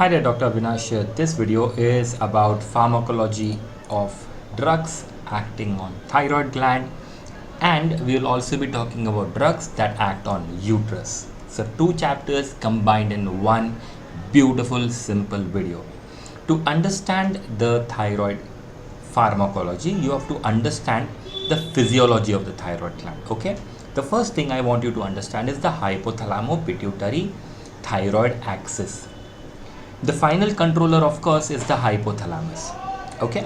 Hi there, Dr. Avinash here. This video is about pharmacology of drugs acting on thyroid gland, and we will also be talking about drugs that act on uterus. So two chapters combined in one beautiful simple video. To understand the thyroid pharmacology, you have to understand the physiology of the thyroid gland. Okay, the first thing I want you to understand is the hypothalamo-pituitary thyroid axis. The final controller, of course, is the hypothalamus. Okay,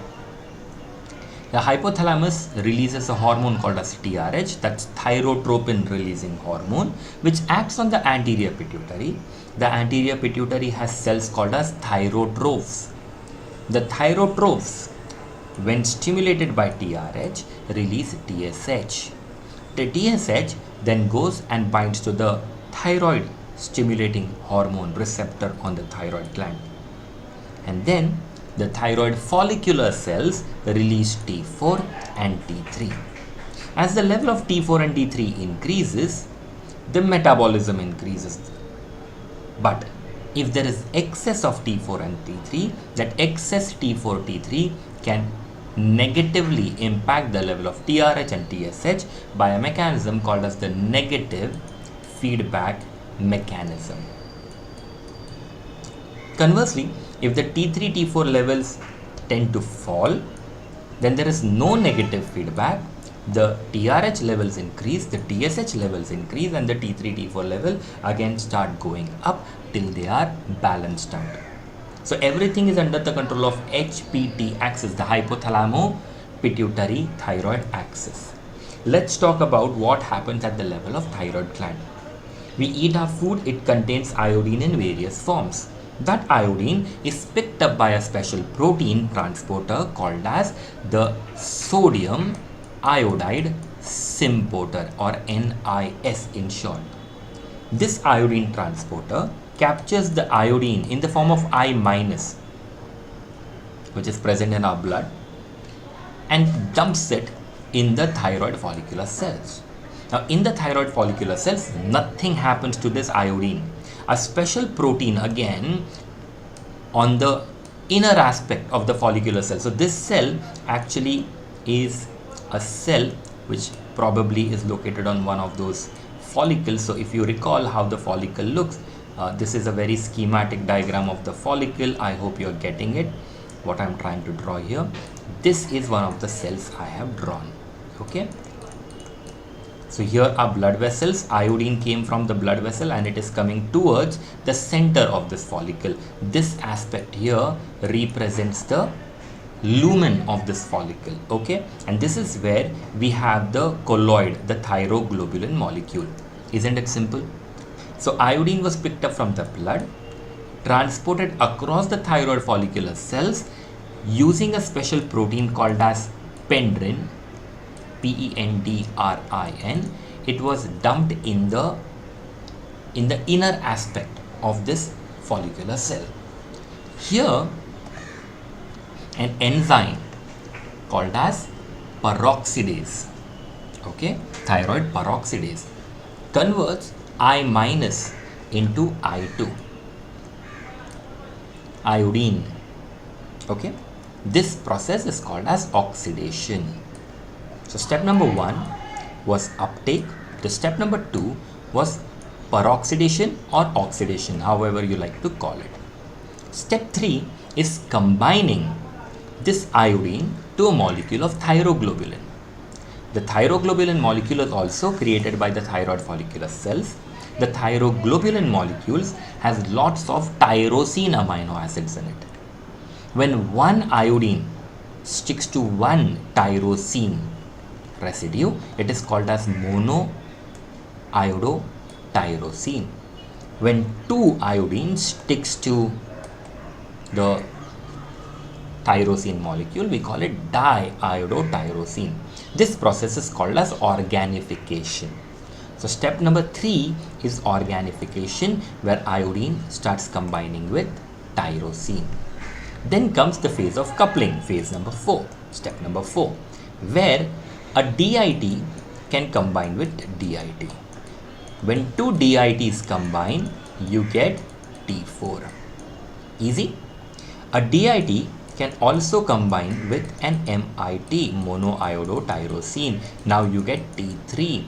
the hypothalamus releases a hormone called as TRH, that's thyrotropin releasing hormone, which acts on the anterior pituitary. The anterior pituitary has cells called as thyrotrophs. The thyrotrophs, when stimulated by TRH, release TSH. The TSH then goes and binds to the thyroid stimulating hormone receptor on the thyroid gland, and then the thyroid follicular cells release T4 and T3. As the level of T4 and T3 increases, the metabolism increases. But if there is excess of T4 and T3, that excess T4 T3 can negatively impact the level of TRH and TSH by a mechanism called as the negative feedback mechanism. Conversely, if the T3 T4 levels tend to fall, then there is no negative feedback. The TRH levels increase, the TSH levels increase, and the T3 T4 level again start going up till they are balanced out. So everything is under the control of HPT axis, the hypothalamo pituitary thyroid axis. Let's talk about what happens at the level of thyroid gland. We eat our food, it contains iodine in various forms. That iodine is picked up by a special protein transporter called as the sodium iodide symporter, or NIS in short. This iodine transporter captures the iodine in the form of I-, which is present in our blood, and dumps it in the thyroid follicular cells. Now, in the thyroid follicular cells, nothing happens to this iodine. A special protein again on the inner aspect of the follicular cell. So this cell actually is a cell which probably is located on one of those follicles. So if you recall how the follicle looks, this is a very schematic diagram of the follicle. I hope you're getting it, what I'm trying to draw here. This is one of the cells I have drawn. Okay. So here are blood vessels. Iodine came from the blood vessel and it is coming towards the center of this follicle. This aspect here represents the lumen of this follicle. Okay, and this is where we have the colloid, the thyroglobulin molecule. Isn't it simple? So iodine was picked up from the blood, transported across the thyroid follicular cells using a special protein called as pendrin, PENDRIN. It was dumped in the inner aspect of this follicular cell. Here, an enzyme called as peroxidase, okay, thyroid peroxidase, converts I- into I2, iodine. Okay, this process is called as oxidation. So step number 1 was uptake. The step number 2 was peroxidation or oxidation, however you like to call it. Step 3 is combining this iodine to a molecule of thyroglobulin. The thyroglobulin molecule is also created by the thyroid follicular cells. The thyroglobulin molecules has lots of tyrosine amino acids in it. When one iodine sticks to one tyrosine residue, it is called as monoiodotyrosine. When two iodine sticks to the tyrosine molecule, we call it diiodotyrosine. This process is called as organification. So step number 3 is organification, where iodine starts combining with tyrosine. Then comes the phase of coupling, phase number 4, step number 4, where a DIT can combine with DIT. When two DITs combine, you get T4. Easy? A DIT can also combine with an MIT, monoiodotyrosine. Now you get T3.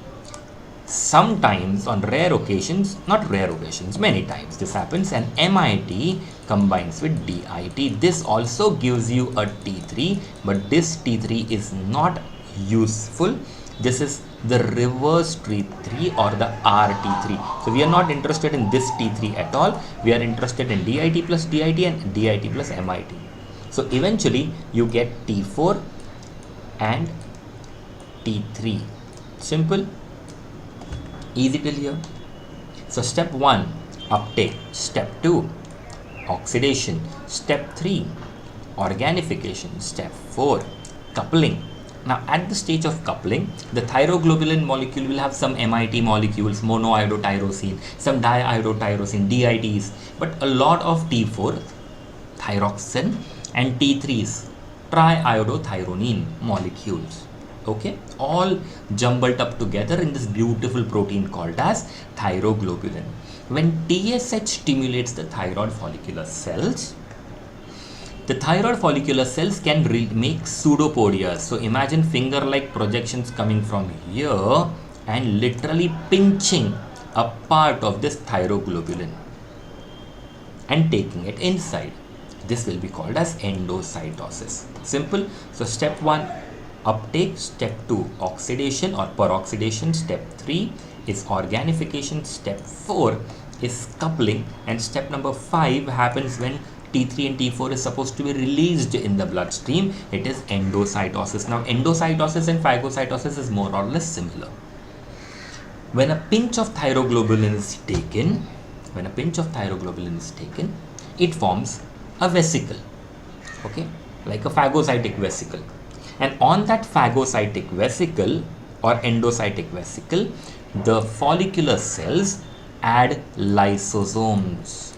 Sometimes, on rare occasions, not rare occasions, many times this happens, and MIT combines with DIT. This also gives you a T3, but this T3 is not useful. This is the reverse T3 or the RT3. So we are not interested in this T3 at all. We are interested in DIT plus DIT and DIT plus MIT. So eventually you get T4 and T3. Simple. Easy till here. So step 1, uptake. Step 2, oxidation. Step 3, organification. Step 4, coupling. Now at the stage of coupling, the thyroglobulin molecule will have some MIT molecules, monoiodotyrosine, some diiodotyrosine, DITs, but a lot of T4, thyroxine, and T3s, triiodothyronine molecules. Okay, all jumbled up together in this beautiful protein called as thyroglobulin. When TSH stimulates the thyroid follicular cells, the thyroid follicular cells can make pseudopodias. So imagine finger-like projections coming from here and literally pinching a part of this thyroglobulin and taking it inside. This will be called as endocytosis. Simple. So step 1, uptake. Step 2, oxidation or peroxidation. Step 3 is organification. Step 4 is coupling, and step number 5 happens when T3 and T4 is supposed to be released in the bloodstream. It is endocytosis. Now endocytosis and phagocytosis is more or less similar. When a pinch of thyroglobulin is taken, it forms a vesicle, okay, like a phagocytic vesicle, and on that phagocytic vesicle or endocytic vesicle, the follicular cells add lysosomes.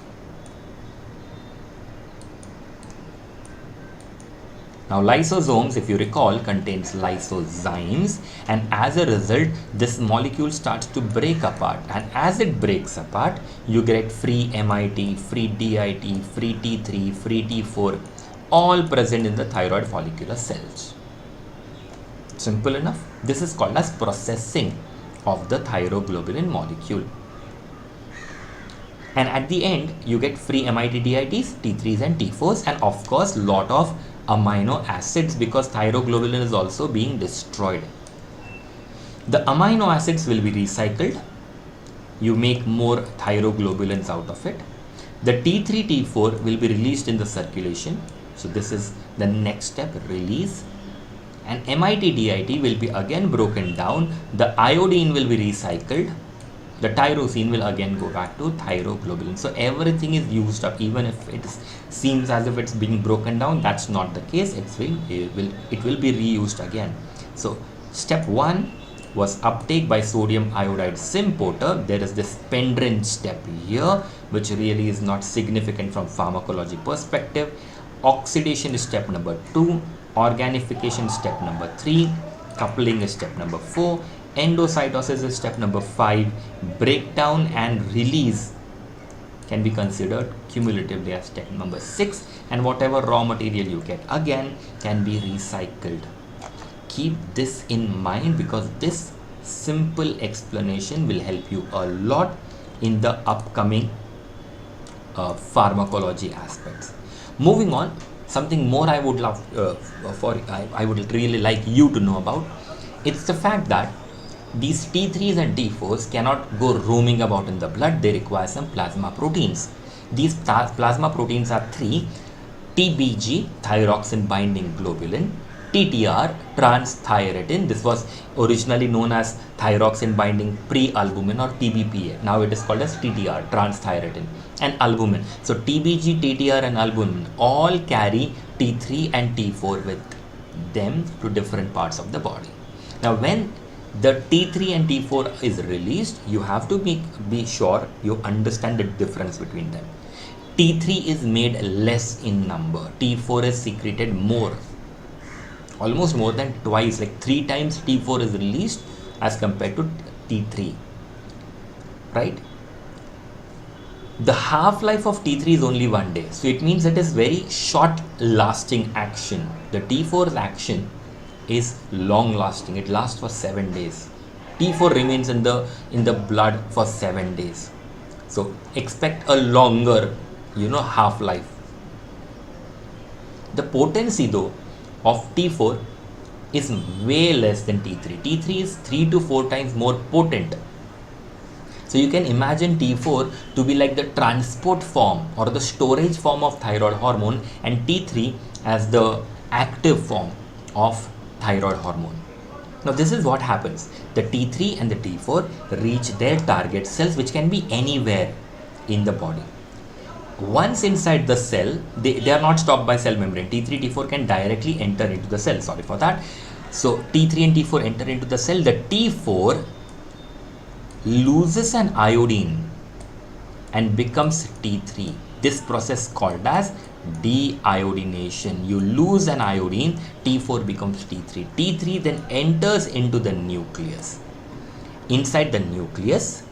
Now lysosomes, if you recall, contains lysozymes, and as a result this molecule starts to break apart, and as it breaks apart you get free MIT, free DIT, free T3, free T4, all present in the thyroid follicular cells. Simple enough. This is called as processing of the thyroglobulin molecule. And at the end you get free MIT DITs, T3s and T4s, and of course lot of amino acids, because thyroglobulin is also being destroyed. The amino acids will be recycled. You make more thyroglobulins out of it. The T3, T4 will be released in the circulation. So this is the next step, release. And MIT DIT will be again broken down. The iodine will be recycled. The tyrosine will again go back to thyroglobulin. So everything is used up, even if it seems as if it's being broken down. That's not the case. It will be reused again. So step 1 was uptake by sodium iodide symporter. There is this Pendrin step here, which really is not significant from pharmacology perspective. Oxidation is step number 2. Organification step number 3. Coupling is step number 4. Endocytosis is step number 5. Breakdown and release can be considered cumulatively as step number 6, and whatever raw material you get again can be recycled. Keep this in mind, because this simple explanation will help you a lot in the upcoming pharmacology aspects. Moving on, something more I would love I would really like you to know about. It's the fact that these T3s and T4s cannot go roaming about in the blood. They require some plasma proteins. These plasma proteins are 3: TBG, thyroxine binding globulin; TTR, transthyretin. This was originally known as thyroxine binding pre-albumin or TBPA. Now it is called as TTR, transthyretin; and albumin. So TBG, TTR and albumin all carry T3 and T4 with them to different parts of the body. Now when the T3 and T4 is released, you have to be sure you understand the difference between them. T3 is made less in number. T4 is secreted more, almost more than twice, like 3 times T4 is released as compared to T3, right? The half-life of T3 is only 1 day. So it means it is very short-lasting action. The T4's action is long-lasting. It lasts for 7 days. T4 remains in the blood for 7 days. So expect a longer, half-life. The potency though of T4 is way less than T3. T3 is 3 to 4 times more potent. So you can imagine T4 to be like the transport form or the storage form of thyroid hormone, and T3 as the active form of thyroid hormone. Now this is what happens. The T3 and the T4 reach their target cells, which can be anywhere in the body. Once inside the cell, they are not stopped by cell membrane. T3, T4 can directly enter into the cell. Sorry for that. So T3 and T4 enter into the cell. The T4 loses an iodine and becomes T3. This process called as deiodination. You lose an iodine, T4 becomes T3. T3 then enters into the nucleus. Inside the nucleus,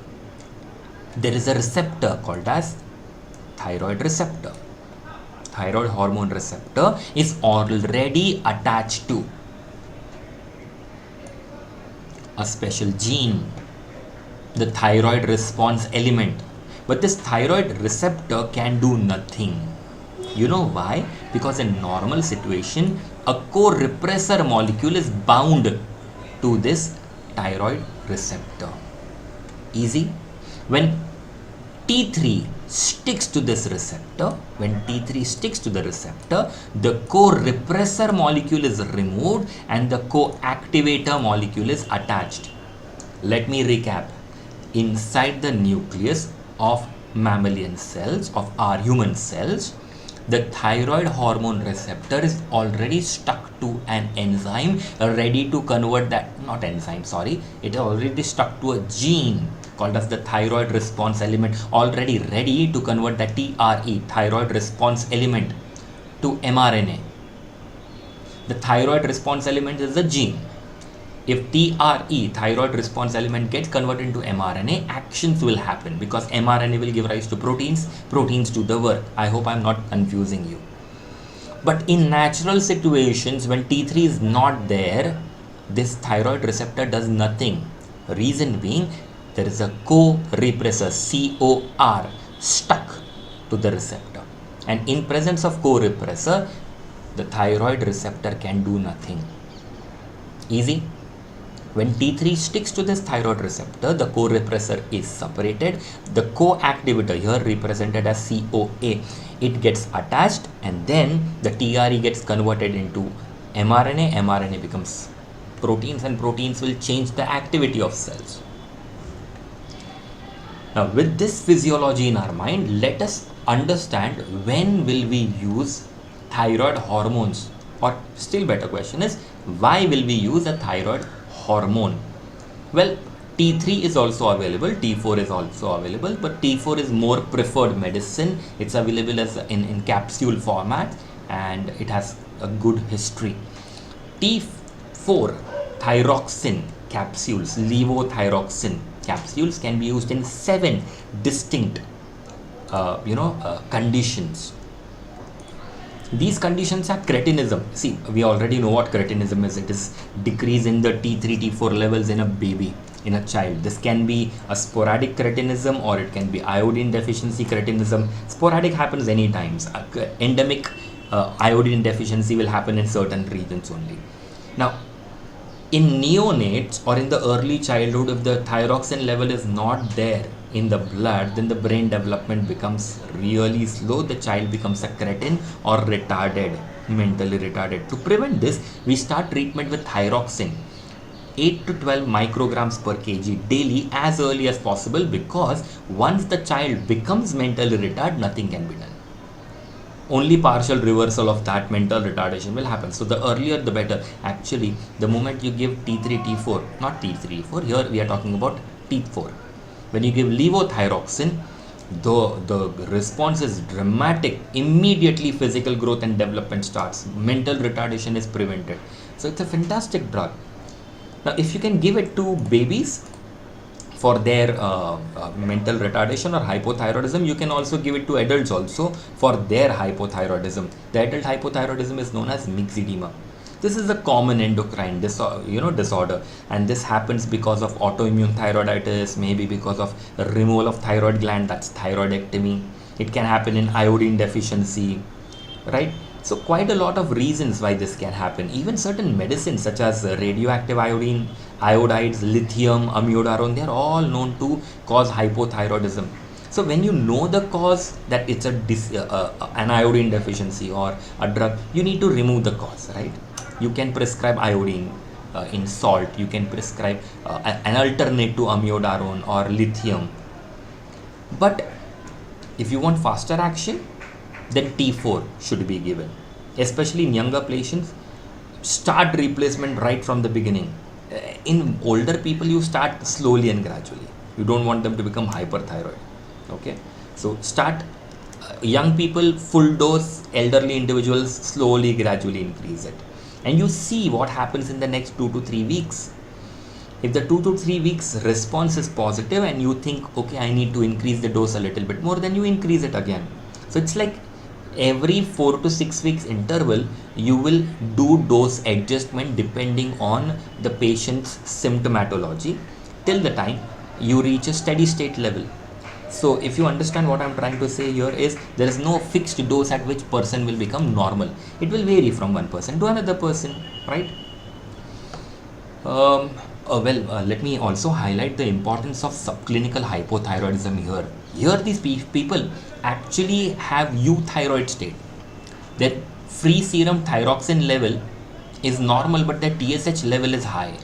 there is a receptor called as thyroid receptor. Thyroid hormone receptor is already attached to a special gene, the thyroid response element. But this thyroid receptor can do nothing. You know why? Because in normal situation, a co-repressor molecule is bound to this thyroid receptor. Easy? When T3 sticks to this receptor, the co-repressor molecule is removed and the co-activator molecule is attached. Let me recap. Inside the nucleus of mammalian cells, of our human cells, the thyroid hormone receptor is already stuck to an enzyme ready to convert that, not enzyme, sorry, it is already stuck to a gene called as the thyroid response element, already ready to convert the TRE, thyroid response element, to mRNA. The thyroid response element is the gene. If TRE, thyroid response element, gets converted into mRNA, actions will happen because mRNA will give rise to proteins. Proteins do the work. I hope I'm not confusing you. But in natural situations, when T3 is not there, this thyroid receptor does nothing. Reason being, there is a co-repressor, COR, stuck to the receptor. And in presence of co-repressor, the thyroid receptor can do nothing. Easy? When T3 sticks to this thyroid receptor, the co-repressor is separated. The co-activator, here represented as COA, it gets attached, and then the TRE gets converted into mRNA. mRNA becomes proteins, and proteins will change the activity of cells. Now, with this physiology in our mind, let us understand when will we use thyroid hormones, or still better question is, why will we use a thyroid hormone? Well, T3 is also available, T4 is also available, but T4 is more preferred medicine. It's available as in capsule format, and it has a good history. T4 thyroxine capsules, levothyroxine capsules, can be used in 7 distinct conditions. These conditions are cretinism. See, we already know what cretinism is. It is decrease in the T3, T4 levels in a baby, in a child. This can be a sporadic cretinism, or it can be iodine deficiency cretinism. Sporadic happens anytime. Endemic iodine deficiency will happen in certain regions only. Now, in neonates or in the early childhood, if the thyroxine level is not there in the blood, then the brain development becomes really slow. The child becomes a cretin or retarded, mentally retarded. To prevent this, we start treatment with thyroxine, 8 to 12 micrograms per kg daily, as early as possible, because once the child becomes mentally retarded, nothing can be done. Only partial reversal of that mental retardation will happen. So the earlier the better. Actually, the moment you give T3, T4, not T3, T4, here we are talking about T4. When you give levothyroxine, the response is dramatic. Immediately physical growth and development starts. Mental retardation is prevented. So it's a fantastic drug. Now, if you can give it to babies, for their mental retardation or hypothyroidism. You can also give it to adults also for their hypothyroidism. The adult hypothyroidism is known as myxedema. This is a common endocrine disorder, and this happens because of autoimmune thyroiditis, maybe because of removal of thyroid gland, that's thyroidectomy. It can happen in iodine deficiency, right? So quite a lot of reasons why this can happen. Even certain medicines such as radioactive iodine, iodides, lithium, amiodarone, they are all known to cause hypothyroidism. So when you know the cause, that it's an iodine deficiency or a drug, you need to remove the cause, right? You can prescribe iodine in salt. You can prescribe an alternate to amiodarone or lithium. But if you want faster action, then T4 should be given. Especially in younger patients, start replacement right from the beginning. In older people, you start slowly and gradually. You don't want them to become hyperthyroid. Okay, so start young people full dose, elderly individuals slowly, gradually increase it, and you see what happens in the next 2 to 3 weeks. If the 2 to 3 weeks response is positive and you think, okay, I need to increase the dose a little bit more, then you increase it again. So it's like every 4 to 6 weeks interval, you will do dose adjustment depending on the patient's symptomatology till the time you reach a steady state level. So if you understand what I'm trying to say here is, there is no fixed dose at which person will become normal. It will vary from one person to another person, right? Let me also highlight the importance of subclinical hypothyroidism here. Here these people actually have euthyroid state. Their free serum thyroxine level is normal, but their TSH level is high.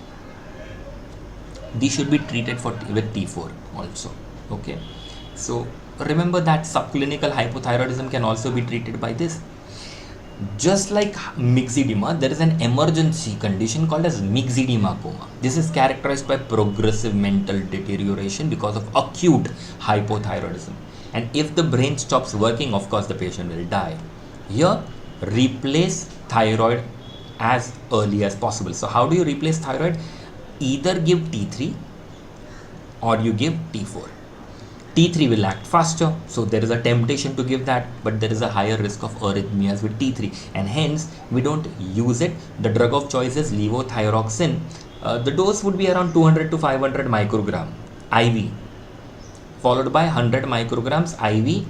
These should be treated with T4 also. Okay, so remember that subclinical hypothyroidism can also be treated by this. Just like myxedema, there is an emergency condition called as myxedema coma. This is characterized by progressive mental deterioration because of acute hypothyroidism. And if the brain stops working, of course, the patient will die. Here, replace thyroid as early as possible. So how do you replace thyroid? Either give T3 or you give T4. T3 will act faster, so there is a temptation to give that, but there is a higher risk of arrhythmias with T3, and hence we don't use it. The drug of choice is levothyroxine. The dose would be around 200 to 500 microgram IV, followed by 100 micrograms IV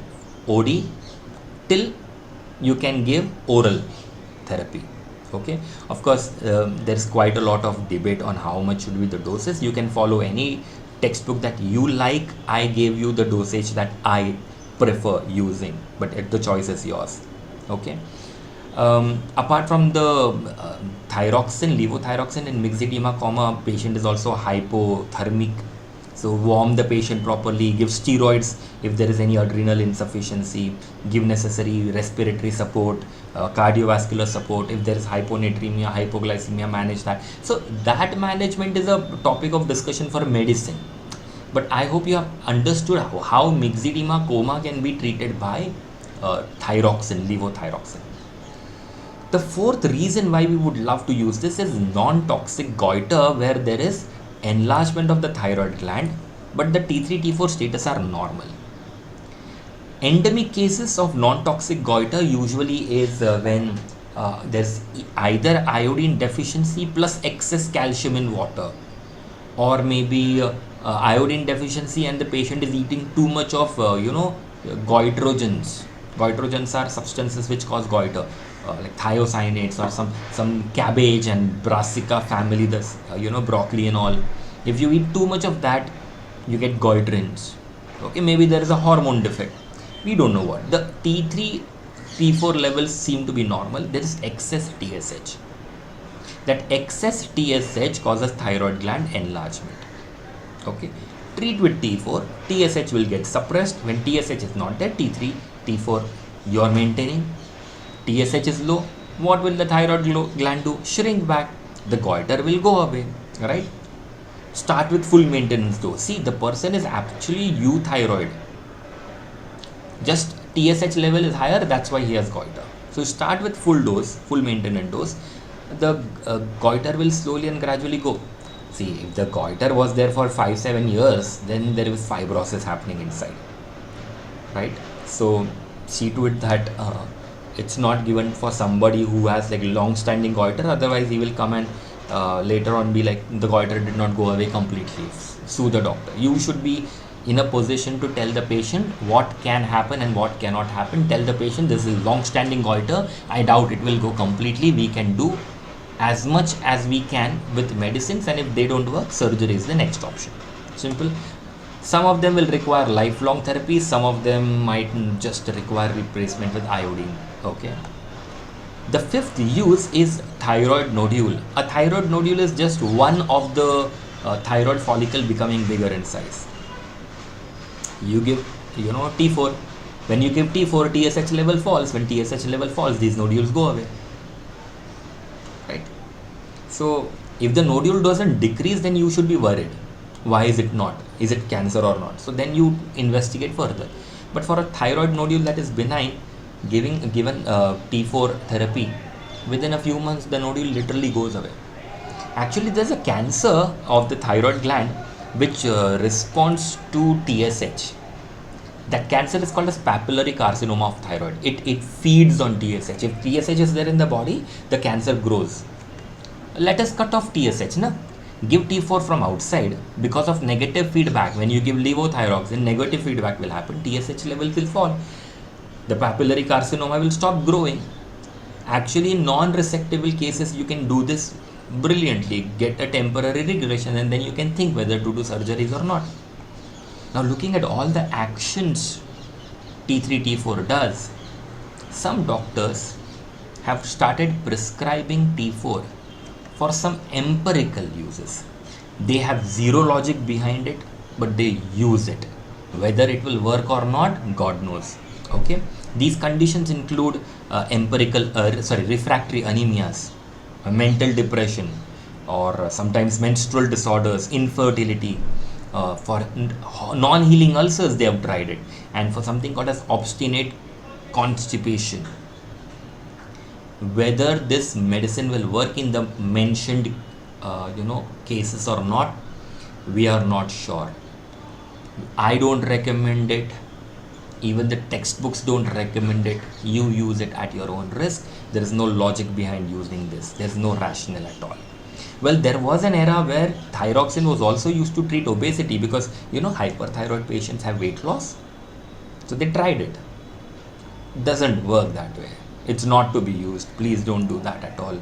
OD, till you can give oral therapy. Okay, of course, there's quite a lot of debate on how much should be the doses. You can follow any textbook that you like. I gave you the dosage that I prefer using, but the choice is yours. Okay, apart from the thyroxine, levothyroxine in myxedema coma, patient is also hypothermic. So warm the patient properly, give steroids if there is any adrenal insufficiency, give necessary respiratory support, cardiovascular support. If there is hyponatremia, hypoglycemia, manage that. So that management is a topic of discussion for medicine. But I hope you have understood how myxedema coma can be treated by thyroxine, levothyroxine. The fourth reason why we would love to use this is non-toxic goiter, where there is enlargement of the thyroid gland, but the T3, T4 status are normal. Endemic cases of non-toxic goiter usually is when there's either iodine deficiency plus excess calcium in water, or maybe iodine deficiency and the patient is eating too much of goitrogens. Goitrogens are substances which cause goiter, like thiocyanates or some cabbage and brassica family, this broccoli and all. If you eat too much of that, you get goitrins. Okay, maybe there is a hormone defect, we don't know what. The T3, T4 levels seem to be normal. There is excess TSH. That excess TSH causes thyroid gland enlargement. Okay, treat with T4, TSH will get suppressed. When TSH is not there, T3, T4 you are maintaining. TSH is low, what will the thyroid gland do? Shrink back, the goiter will go away, right? Start with full maintenance dose. See, the person is actually euthyroid, just TSH level is higher, that's why he has goiter. So start with full dose, full maintenance dose. The goiter will slowly and gradually go. See, if the goiter was there for 5-7 years, then there is fibrosis happening inside, right? So see to it that it's not given for somebody who has like long-standing goiter. Otherwise, he will come and later on be like, the goiter did not go away completely. Sue the doctor. You should be in a position to tell the patient what can happen and what cannot happen. Tell the patient, this is long-standing goiter. I doubt it will go completely. We can do as much as we can with medicines, and if they don't work, surgery is the next option. Simple. Some of them will require lifelong therapy, some of them might just require replacement with iodine. Okay. The fifth use is thyroid nodule. A thyroid nodule is just one of the thyroid follicle becoming bigger in size. You give, T4. When you give T4, TSH level falls. When TSH level falls, these nodules go away. Right? So, if the nodule doesn't decrease, then you should be worried. Why is it not? Is it cancer or not? So then you investigate further. But for a thyroid nodule that is benign, given T4 therapy, within a few months the nodule literally goes away. Actually, there's a cancer of the thyroid gland which responds to TSH. That cancer is called as papillary carcinoma of thyroid. It feeds on TSH. If TSH is there in the body, the cancer grows. Let us cut off TSH, na? Give T4 from outside. Because of negative feedback, when you give levothyroxine, negative feedback will happen. TSH level will fall. The papillary carcinoma will stop growing. Actually, in non-resectable cases, you can do this brilliantly. Get a temporary regression, and then you can think whether to do surgeries or not. Now, looking at all the actions T3, T4 does, some doctors have started prescribing T4 for some empirical uses. They have zero logic behind it, but they use it. Whether it will work or not, God knows. Okay, these conditions include refractory anemias, mental depression, or sometimes menstrual disorders, infertility. For non-healing ulcers, they have tried it, and for something called as obstinate constipation. Whether this medicine will work in the mentioned cases or not, we are not sure. I don't recommend it. Even the textbooks don't recommend it. You use it at your own risk. There is no logic behind using this. There's no rationale at all. Well, there was an era where thyroxine was also used to treat obesity because hyperthyroid patients have weight loss. So they tried it. Doesn't work that way. It's not to be used. Please don't do that at all.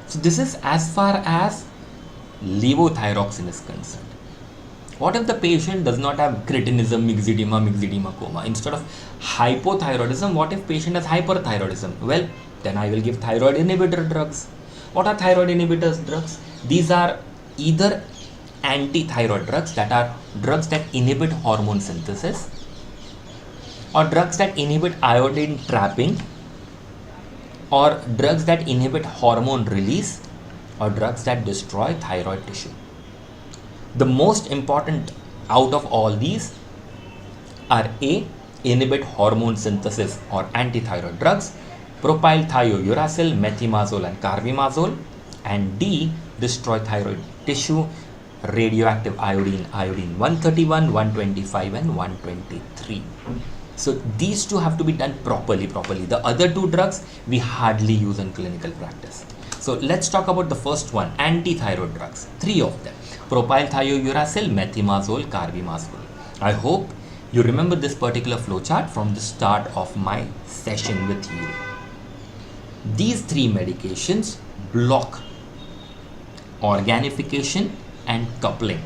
So this is as far as levothyroxine is concerned. What if the patient does not have cretinism, myxedema, coma? Instead of hypothyroidism, what if patient has hyperthyroidism? Well, then I will give thyroid inhibitor drugs. What are thyroid inhibitors drugs? These are either anti-thyroid drugs, that are drugs that inhibit hormone synthesis, or drugs that inhibit iodine trapping, or drugs that inhibit hormone release, or drugs that destroy thyroid tissue. The most important out of all these are A, inhibit hormone synthesis or antithyroid drugs, propylthiouracil, methimazole and carbimazole, and D, destroy thyroid tissue, radioactive iodine, iodine 131, 125 and 123. So these two have to be done properly. The other two drugs we hardly use in clinical practice. So let's talk about the first one, antithyroid drugs. 3 of them: propylthiouracil, methimazole, carbimazole. I hope you remember this particular flowchart from the start of my session with you. These 3 medications block organification and coupling.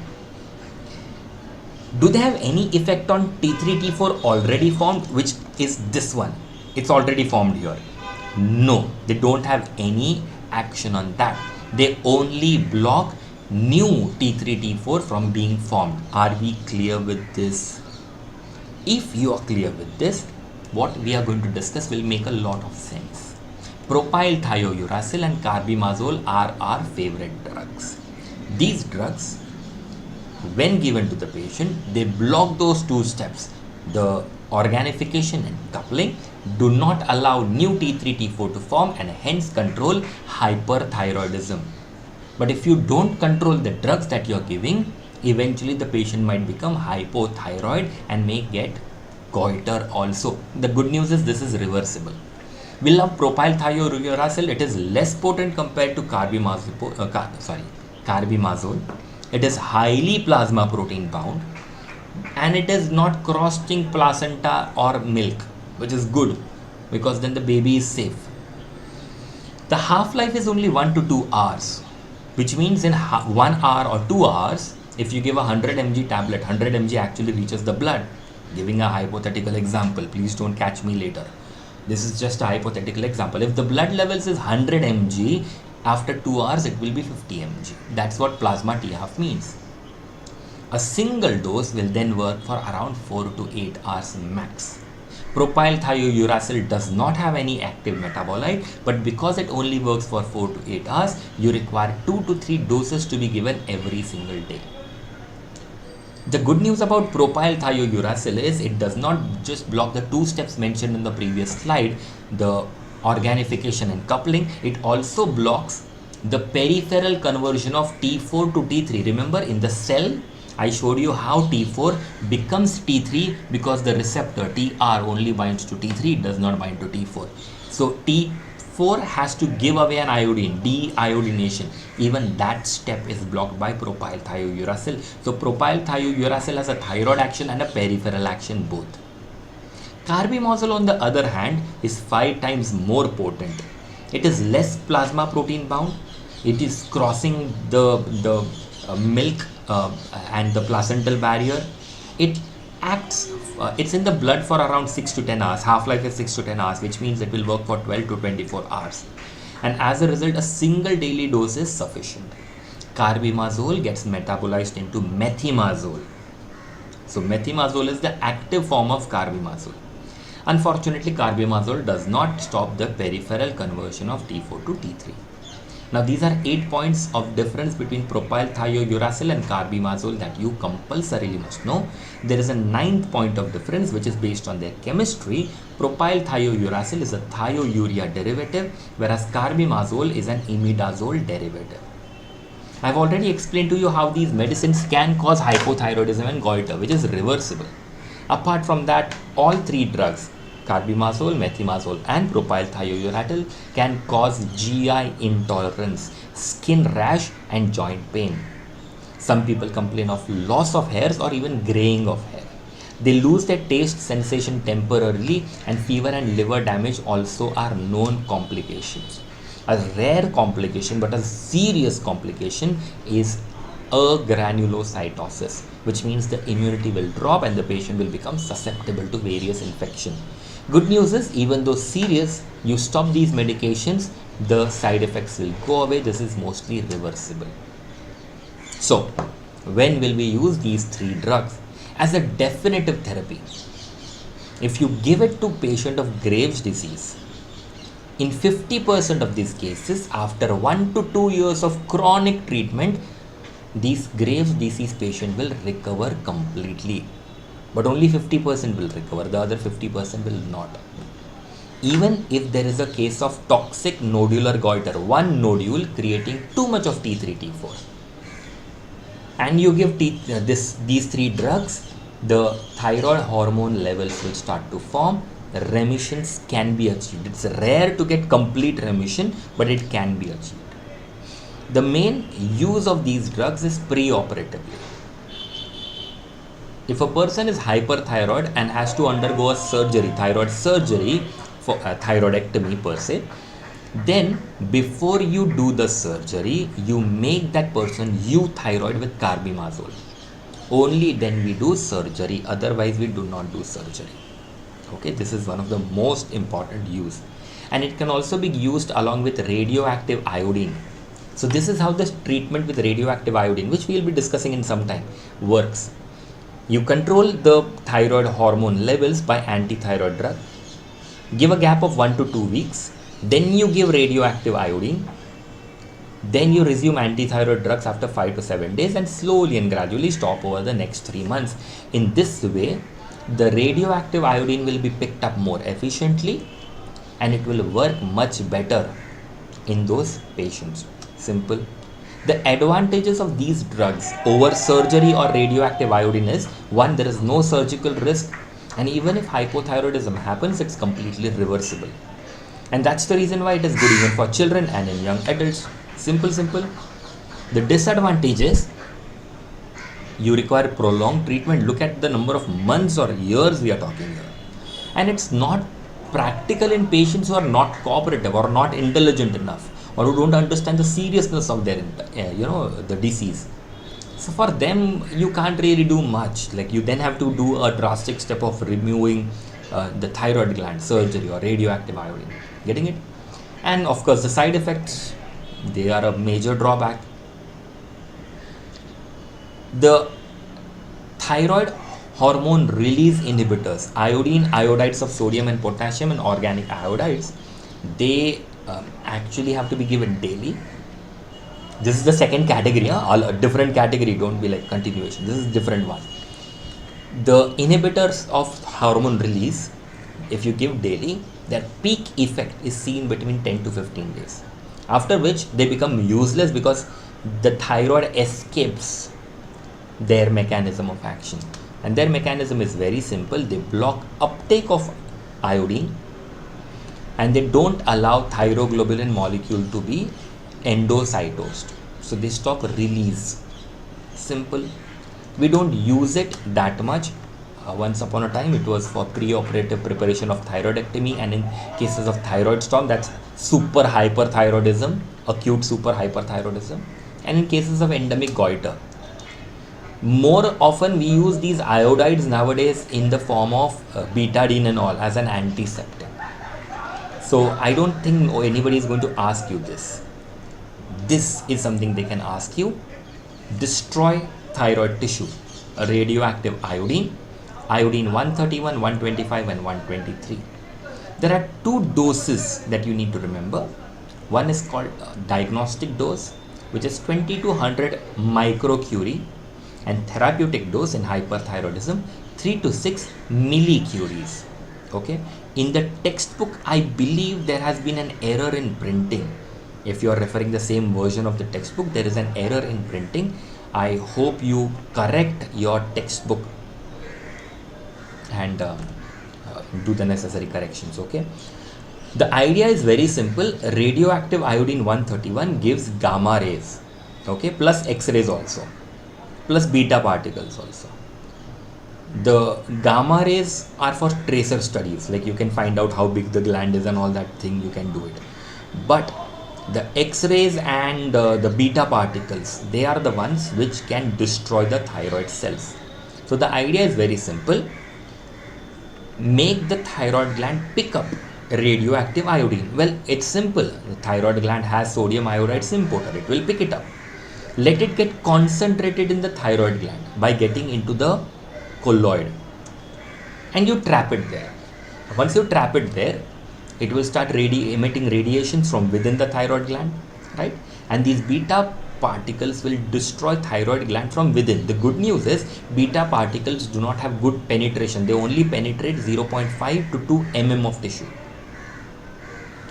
Do they have any effect on T3, T4 already formed, which is this one? It's already formed here. No, they don't have any action on that. They only block new T3, T4 from being formed. Are we clear with this? If you are clear with this, what we are going to discuss will make a lot of sense. Propylthiouracil and carbimazole are our favorite drugs. These drugs, when given to the patient, they block those 2 steps. The organification and coupling do not allow new T3, T4 to form and hence control hyperthyroidism. But if you don't control the drugs that you're giving, eventually the patient might become hypothyroid and may get goiter also. The good news is this is reversible. We love propylthiouracil. It is less potent compared to carbimazole. It is highly plasma protein bound, and it is not crossing placenta or milk, which is good because then the baby is safe. The half-life is only 1 to 2 hours, which means in 1 hour or 2 hours, if you give a 100 mg tablet, 100 mg actually reaches the blood. Giving a hypothetical example, please don't catch me later. This is just a hypothetical example. If the blood levels is 100 mg, after 2 hours it will be 50 mg. That's what plasma T-half means. A single dose will then work for around 4 to 8 hours max. Propylthiouracil does not have any active metabolite, but because it only works for 4 to 8 hours, you require 2 to 3 doses to be given every single day. The good news about propylthiouracil is it does not just block the 2 steps mentioned in the previous slide, the organification and coupling. It also blocks the peripheral conversion of T4 to T3. Remember, in the cell, I showed you how T4 becomes T3 because the receptor TR only binds to T3, it does not bind to T4. So T4 has to give away an iodine, deiodination. Even that step is blocked by propylthiouracil. So propylthiouracil has a thyroid action and a peripheral action both. Carbimazole, on the other hand, is 5 times more potent. It is less plasma protein bound. It is crossing the milk and the placental barrier. It acts, it's in the blood for around 6 to 10 hours. Half-life is 6 to 10 hours, which means it will work for 12 to 24 hours. And as a result, a single daily dose is sufficient. Carbimazole gets metabolized into methimazole. So methimazole is the active form of carbimazole. Unfortunately, carbimazole does not stop the peripheral conversion of T4 to T3. Now these are 8 points of difference between propylthiouracil and carbimazole that you compulsorily must know. There is a 9th point of difference which is based on their chemistry. Propylthiouracil is a thiourea derivative, whereas carbimazole is an imidazole derivative. I have already explained to you how these medicines can cause hypothyroidism and goiter, which is reversible. Apart from that, all 3 drugs, carbimazole, methimazole and propylthiouracil, can cause GI intolerance, skin rash and joint pain. Some people complain of loss of hairs or even graying of hair. They lose their taste sensation temporarily, and fever and liver damage also are known complications. A rare complication but a serious complication is agranulocytosis, which means the immunity will drop and the patient will become susceptible to various infections. Good news is, even though serious, you stop these medications, the side effects will go away. This is mostly reversible. So, when will we use these 3 drugs? As a definitive therapy, if you give it to patient of Graves' disease, in 50% of these cases, after 1 to 2 years of chronic treatment, these Graves' disease patient will recover completely. But only 50% will recover, the other 50% will not. Even if there is a case of toxic nodular goiter, one nodule creating too much of T3, T4, and you give these 3 drugs, the thyroid hormone levels will start to form. Remissions can be achieved. It's rare to get complete remission, but it can be achieved. The main use of these drugs is pre-operatively. If a person is hyperthyroid and has to undergo a surgery, thyroid surgery for a thyroidectomy per se, then before you do the surgery, you make that person euthyroid with carbimazole. Only then we do surgery, otherwise we do not do surgery. Okay, this is one of the most important use, and it can also be used along with radioactive iodine. So this is how the treatment with radioactive iodine, which we will be discussing in some time, works. You control the thyroid hormone levels by antithyroid drug, give a gap of 1 to 2 weeks, then you give radioactive iodine, then you resume antithyroid drugs after 5 to 7 days, and slowly and gradually stop over the next 3 months. In this way, the radioactive iodine will be picked up more efficiently and it will work much better in those patients. Simple. The advantages of these drugs over surgery or radioactive iodine is, one, there is no surgical risk, and even if hypothyroidism happens, it's completely reversible. And that's the reason why it is good even for children and in young adults. Simple. The disadvantage is you require prolonged treatment. Look at the number of months or years we are talking here. And it's not practical in patients who are not cooperative or not intelligent enough, or who don't understand the seriousness of their the disease. So for them you can't really do much. Like, you then have to do a drastic step of removing the thyroid gland, surgery or radioactive iodine. Getting it? And of course the side effects, they are a major drawback. The thyroid hormone release inhibitors, iodine, iodides of sodium and potassium, and organic iodides, they actually have to be given daily. This is the second category, all a different category, don't be like continuation. This is different one. The inhibitors of hormone release, if you give daily, their peak effect is seen between 10 to 15 days, after which they become useless because the thyroid escapes their mechanism of action. And their mechanism is very simple. They block uptake of iodine, and they don't allow thyroglobulin molecule to be endocytosed. So they stop release. Simple. We don't use it that much. Once upon a time it was for pre-operative preparation of thyroidectomy, and in cases of thyroid storm, that's super hyperthyroidism, acute super hyperthyroidism, and in cases of endemic goiter. More often we use these iodides nowadays in the form of betadine as an antiseptic. So I don't think anybody is going to ask you this. This is something they can ask you. Destroy thyroid tissue. A radioactive iodine, iodine 131, 125 and 123. There are two doses that you need to remember. One is called diagnostic dose, which is 20 to 100 microcurie, and therapeutic dose in hyperthyroidism 3 to 6 millicuries. Okay, in the textbook I believe there has been an error in printing. If you are referring the same version of the textbook, there is an error in printing. I hope you correct your textbook and do the necessary corrections. Okay, the idea is very simple. Radioactive iodine 131 gives gamma rays, okay, plus X-rays also, plus beta particles also. The gamma rays are for tracer studies, like you can find out how big the gland is and all that thing, you can do it. But the X-rays and the beta particles, they are the ones which can destroy the thyroid cells. So the idea is very simple. Make the thyroid gland pick up radioactive iodine. Well, it's simple. The thyroid gland has sodium iodide importer, it will pick it up. Let it get concentrated in the thyroid gland by getting into the colloid, and you trap it there. Once you trap it there, it will start emitting radiations from within the thyroid gland, right? And these beta particles will destroy thyroid gland from within. The good news is beta particles do not have good penetration. They only penetrate 0.5 to 2 mm of tissue.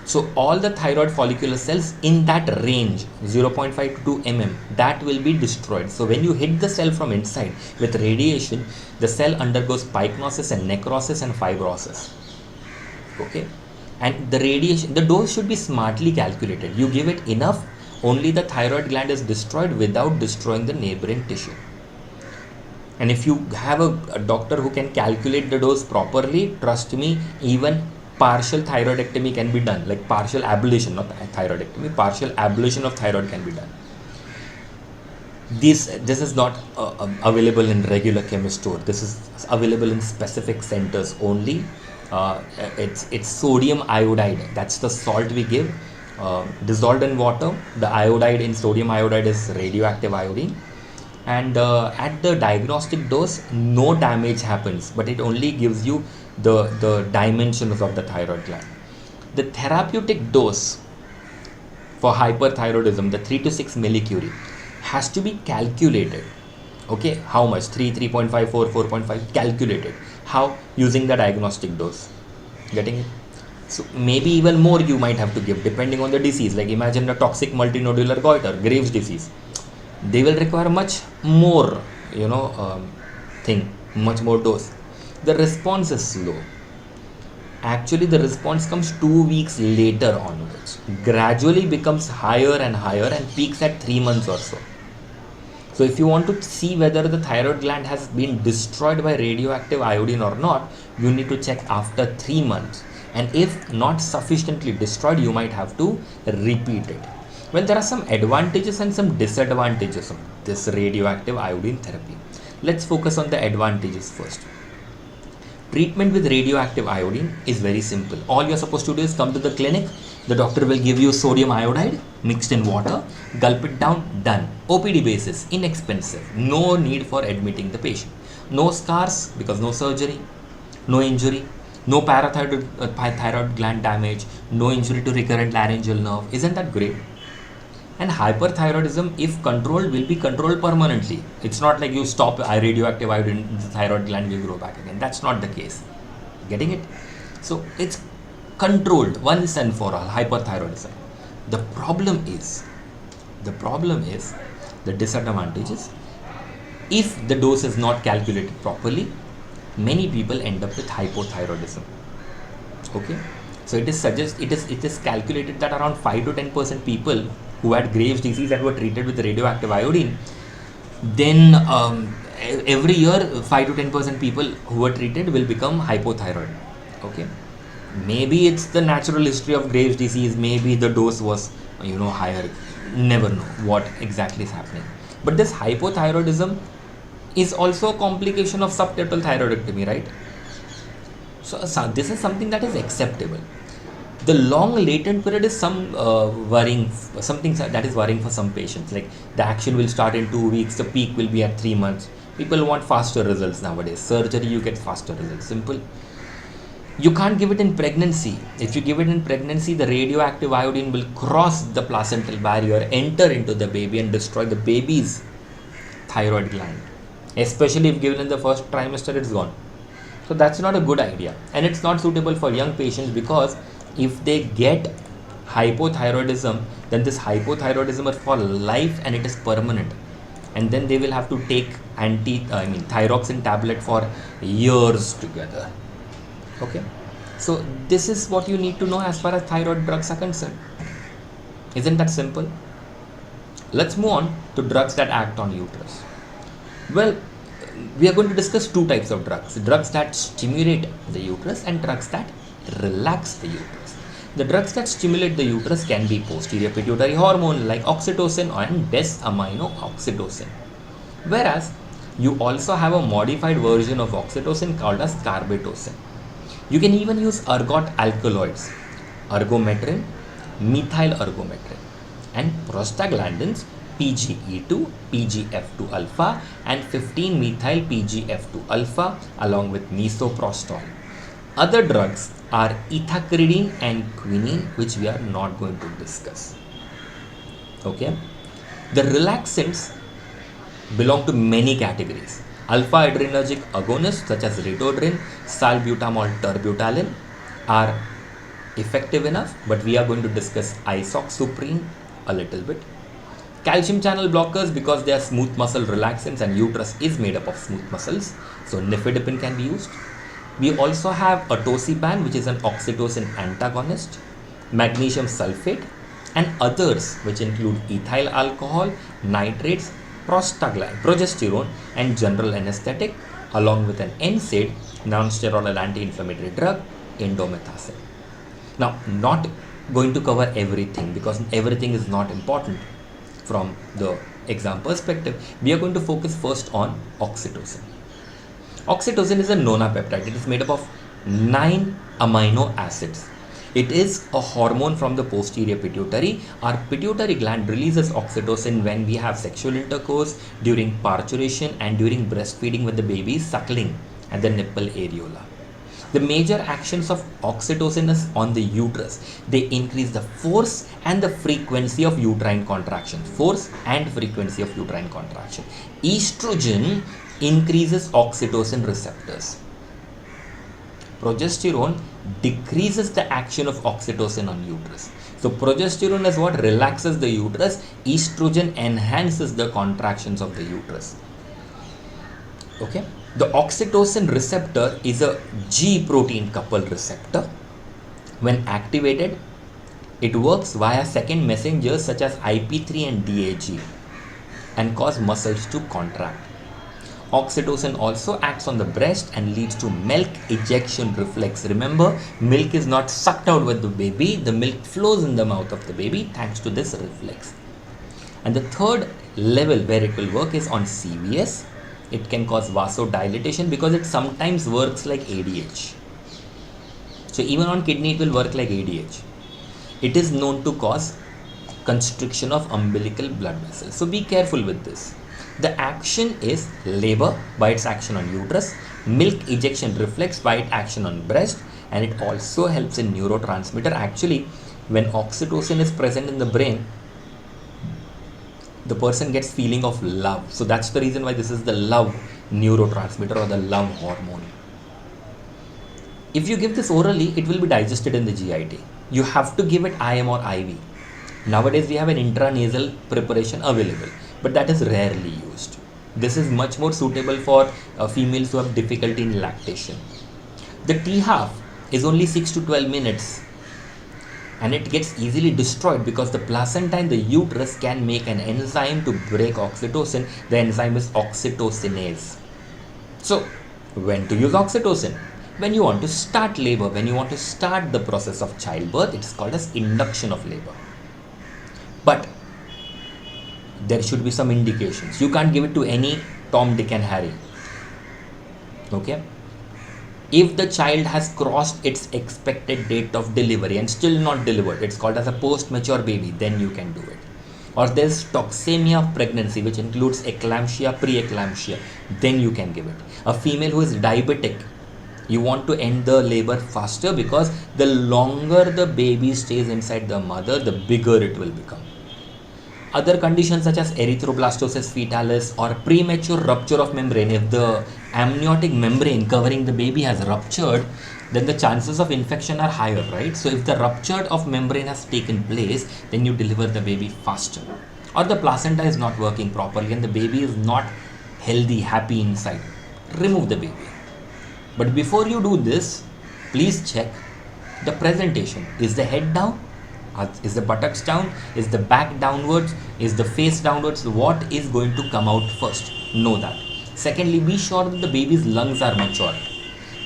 So all the thyroid follicular cells in that range, 0.5 to 2 mm, that will be destroyed. So when you hit the cell from inside with radiation, the cell undergoes pycnosis and necrosis and fibrosis. Okay, and the radiation, the dose should be smartly calculated. You give it enough, only the thyroid gland is destroyed without destroying the neighboring tissue. And if you have a doctor who can calculate the dose properly, trust me, even partial thyroidectomy can be done, like partial ablation, not thyroidectomy, partial ablation of thyroid can be done. This is not available in regular chemist store. This is available in specific centers only. It's sodium iodide. That's the salt we give, dissolved in water. The iodide in sodium iodide is radioactive iodine. And at the diagnostic dose, no damage happens, but it only gives you the dimensions of the thyroid gland. The therapeutic dose for hyperthyroidism, the 3 to 6 millicurie, has to be calculated. Okay, how much? 3, 3.5, 4, 4.5, calculated. How? Using the diagnostic dose. Getting it? So maybe even more you might have to give depending on the disease. Like imagine a toxic multinodular goiter, Graves' disease. They will require much more, much more dose. The response is slow. Actually, the response comes 2 weeks later onwards, gradually becomes higher and higher and peaks at 3 months or so. So if you want to see whether the thyroid gland has been destroyed by radioactive iodine or not, you need to check after 3 months. And if not sufficiently destroyed, you might have to repeat it. Well, there are some advantages and some disadvantages of this radioactive iodine therapy. Let's focus on the advantages first. Treatment with radioactive iodine is very simple. All you're supposed to do is come to the clinic. The doctor will give you sodium iodide mixed in water, gulp it down, done. OPD basis, inexpensive, no need for admitting the patient. No scars because no surgery, no injury, no parathyroid gland damage, no injury to recurrent laryngeal nerve. Isn't that great? And hyperthyroidism, if controlled, will be controlled permanently. It's not like you stop radioactive iodine, the thyroid gland will grow back again. That's not the case. Getting it? So it's controlled once and for all, hyperthyroidism. The problem is the disadvantages. If the dose is not calculated properly, many people end up with hypothyroidism. Okay, so it is calculated that around 5 to 10% people who had Graves' disease and were treated with radioactive iodine, then every year 5 to 10% people who were treated will become hypothyroid. Okay, maybe it's the natural history of Graves' disease, maybe the dose was higher, never know what exactly is happening. But this hypothyroidism is also a complication of subtotal thyroidectomy, right? So this is something that is acceptable. The long latent period is something that is worrying for some patients. Like the action will start in 2 weeks, the peak will be at 3 months. People want faster results nowadays. Surgery, you get faster results. Simple. You can't give it in pregnancy. If you give it in pregnancy, the radioactive iodine will cross the placental barrier, enter into the baby and destroy the baby's thyroid gland. Especially if given in the first trimester, it's gone. So that's not a good idea. And it's not suitable for young patients because if they get hypothyroidism, then this hypothyroidism is for life and it is permanent. And then they will have to take thyroxine tablet for years together. Okay, so this is what you need to know as far as thyroid drugs are concerned. Isn't that simple? Let's move on to drugs that act on uterus. Well, we are going to discuss two types of drugs that stimulate the uterus and drugs that relax the uterus. The drugs that stimulate the uterus can be posterior pituitary hormone like oxytocin and des-aminooxytocin. Whereas you also have a modified version of oxytocin called as carbetocin. You can even use ergot alkaloids, ergometrin, methyl ergometrin, and prostaglandins PGE2, PGF2 alpha, and 15-methyl PGF2 alpha, along with misoprostol. Other drugs are ethacridine and quinine, which we are not going to discuss. Okay, the relaxants belong to many categories. Alpha adrenergic agonists such as ritodrin, salbutamol, terbutalin are effective enough, but we are going to discuss isoxsuprine a little bit. Calcium channel blockers, because they are smooth muscle relaxants and uterus is made up of smooth muscles, so nifedipine can be used. We also have atosiban, which is an oxytocin antagonist, magnesium sulfate, and others which include ethyl alcohol, nitrates, progesterone, and general anesthetic, along with an NSAID, non-steroidal anti-inflammatory drug, indomethacin. Now, not going to cover everything because everything is not important from the exam perspective. We are going to focus first on oxytocin. Oxytocin is a nonapeptide. It is made up of 9 amino acids. It is a hormone from the posterior pituitary. Our pituitary gland releases oxytocin when we have sexual intercourse, during parturition, and during breastfeeding when the baby is suckling at the nipple areola. The major actions of oxytocin is on the uterus. They increase the force and the frequency of uterine contraction. Force and frequency of uterine contraction. Estrogen increases oxytocin receptors. progesterone decreases the action of oxytocin on uterus. So progesterone is what relaxes the uterus, estrogen enhances the contractions of the uterus. Okay, the oxytocin receptor is a G protein coupled receptor. When activated, it works via second messengers such as IP3 and DAG and cause muscles to contract. Oxytocin also acts on the breast and leads to milk ejection reflex. Remember, milk is not sucked out with the baby, the milk flows in the mouth of the baby thanks to this reflex. And the third level where it will work is on CVS. It can cause vasodilatation because it sometimes works like ADH. So even on kidney it will work like ADH. It is known to cause constriction of umbilical blood vessels. So be careful with this. The action is labor by its action on uterus, milk ejection reflex by its action on breast, and it also helps in neurotransmitter. Actually, when oxytocin is present in the brain, the person gets feeling of love. So that's the reason why this is the love neurotransmitter or the love hormone. If you give this orally, it will be digested in the GIT. You have to give it IM or IV. Nowadays we have an intranasal preparation available, but that is rarely used. This is much more suitable for females who have difficulty in lactation. The T-half is only 6 to 12 minutes and it gets easily destroyed because the placenta in the uterus can make an enzyme to break oxytocin. The enzyme is oxytocinase. So when to use oxytocin? When you want to start labor, when you want to start the process of childbirth, it is called as induction of labor. But there should be some indications. You can't give it to any Tom, Dick and Harry. Okay? If the child has crossed its expected date of delivery and still not delivered, it's called as a post-mature baby, then you can do it. Or there's toxemia of pregnancy, which includes eclampsia, pre-eclampsia, then you can give it. A female who is diabetic, you want to end the labor faster because the longer the baby stays inside the mother, the bigger it will become. Other conditions such as erythroblastosis fetalis or premature rupture of membrane, if the amniotic membrane covering the baby has ruptured, then the chances of infection are higher, right? So if the rupture of membrane has taken place, then you deliver the baby faster. Or the placenta is not working properly and the baby is not healthy, happy inside, remove the baby. But before you do this, please check the presentation. Is the head down? Is the buttocks down? Is the back downwards? Is the face downwards? What is going to come out first? Know that. Secondly, be sure that the baby's lungs are mature.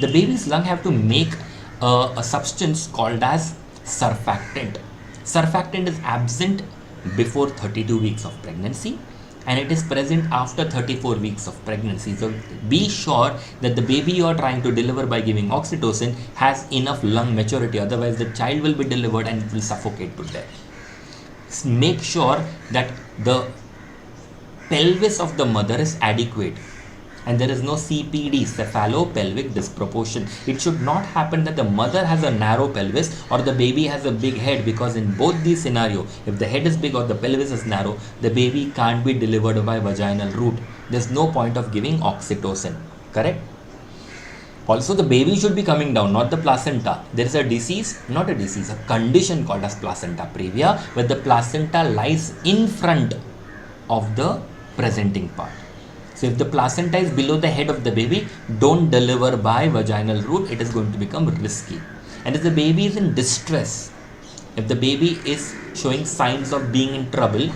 The baby's lung have to make a substance called as surfactant. Surfactant is absent before 32 weeks of pregnancy and it is present after 34 weeks of pregnancy. So be sure that the baby you are trying to deliver by giving oxytocin has enough lung maturity, otherwise the child will be delivered and it will suffocate to death. Make sure that the pelvis of the mother is adequate and there is no CPD, cephalopelvic disproportion. It should not happen that the mother has a narrow pelvis or the baby has a big head, because in both these scenarios, if the head is big or the pelvis is narrow, the baby can't be delivered by vaginal route. There's no point of giving oxytocin, correct? Also, the baby should be coming down, not the placenta. There is a disease, not a disease, a condition called as placenta previa, where the placenta lies in front of the presenting part. So if the placenta is below the head of the baby, don't deliver by vaginal route. It is going to become risky. And if the baby is in distress, if the baby is showing signs of being in trouble,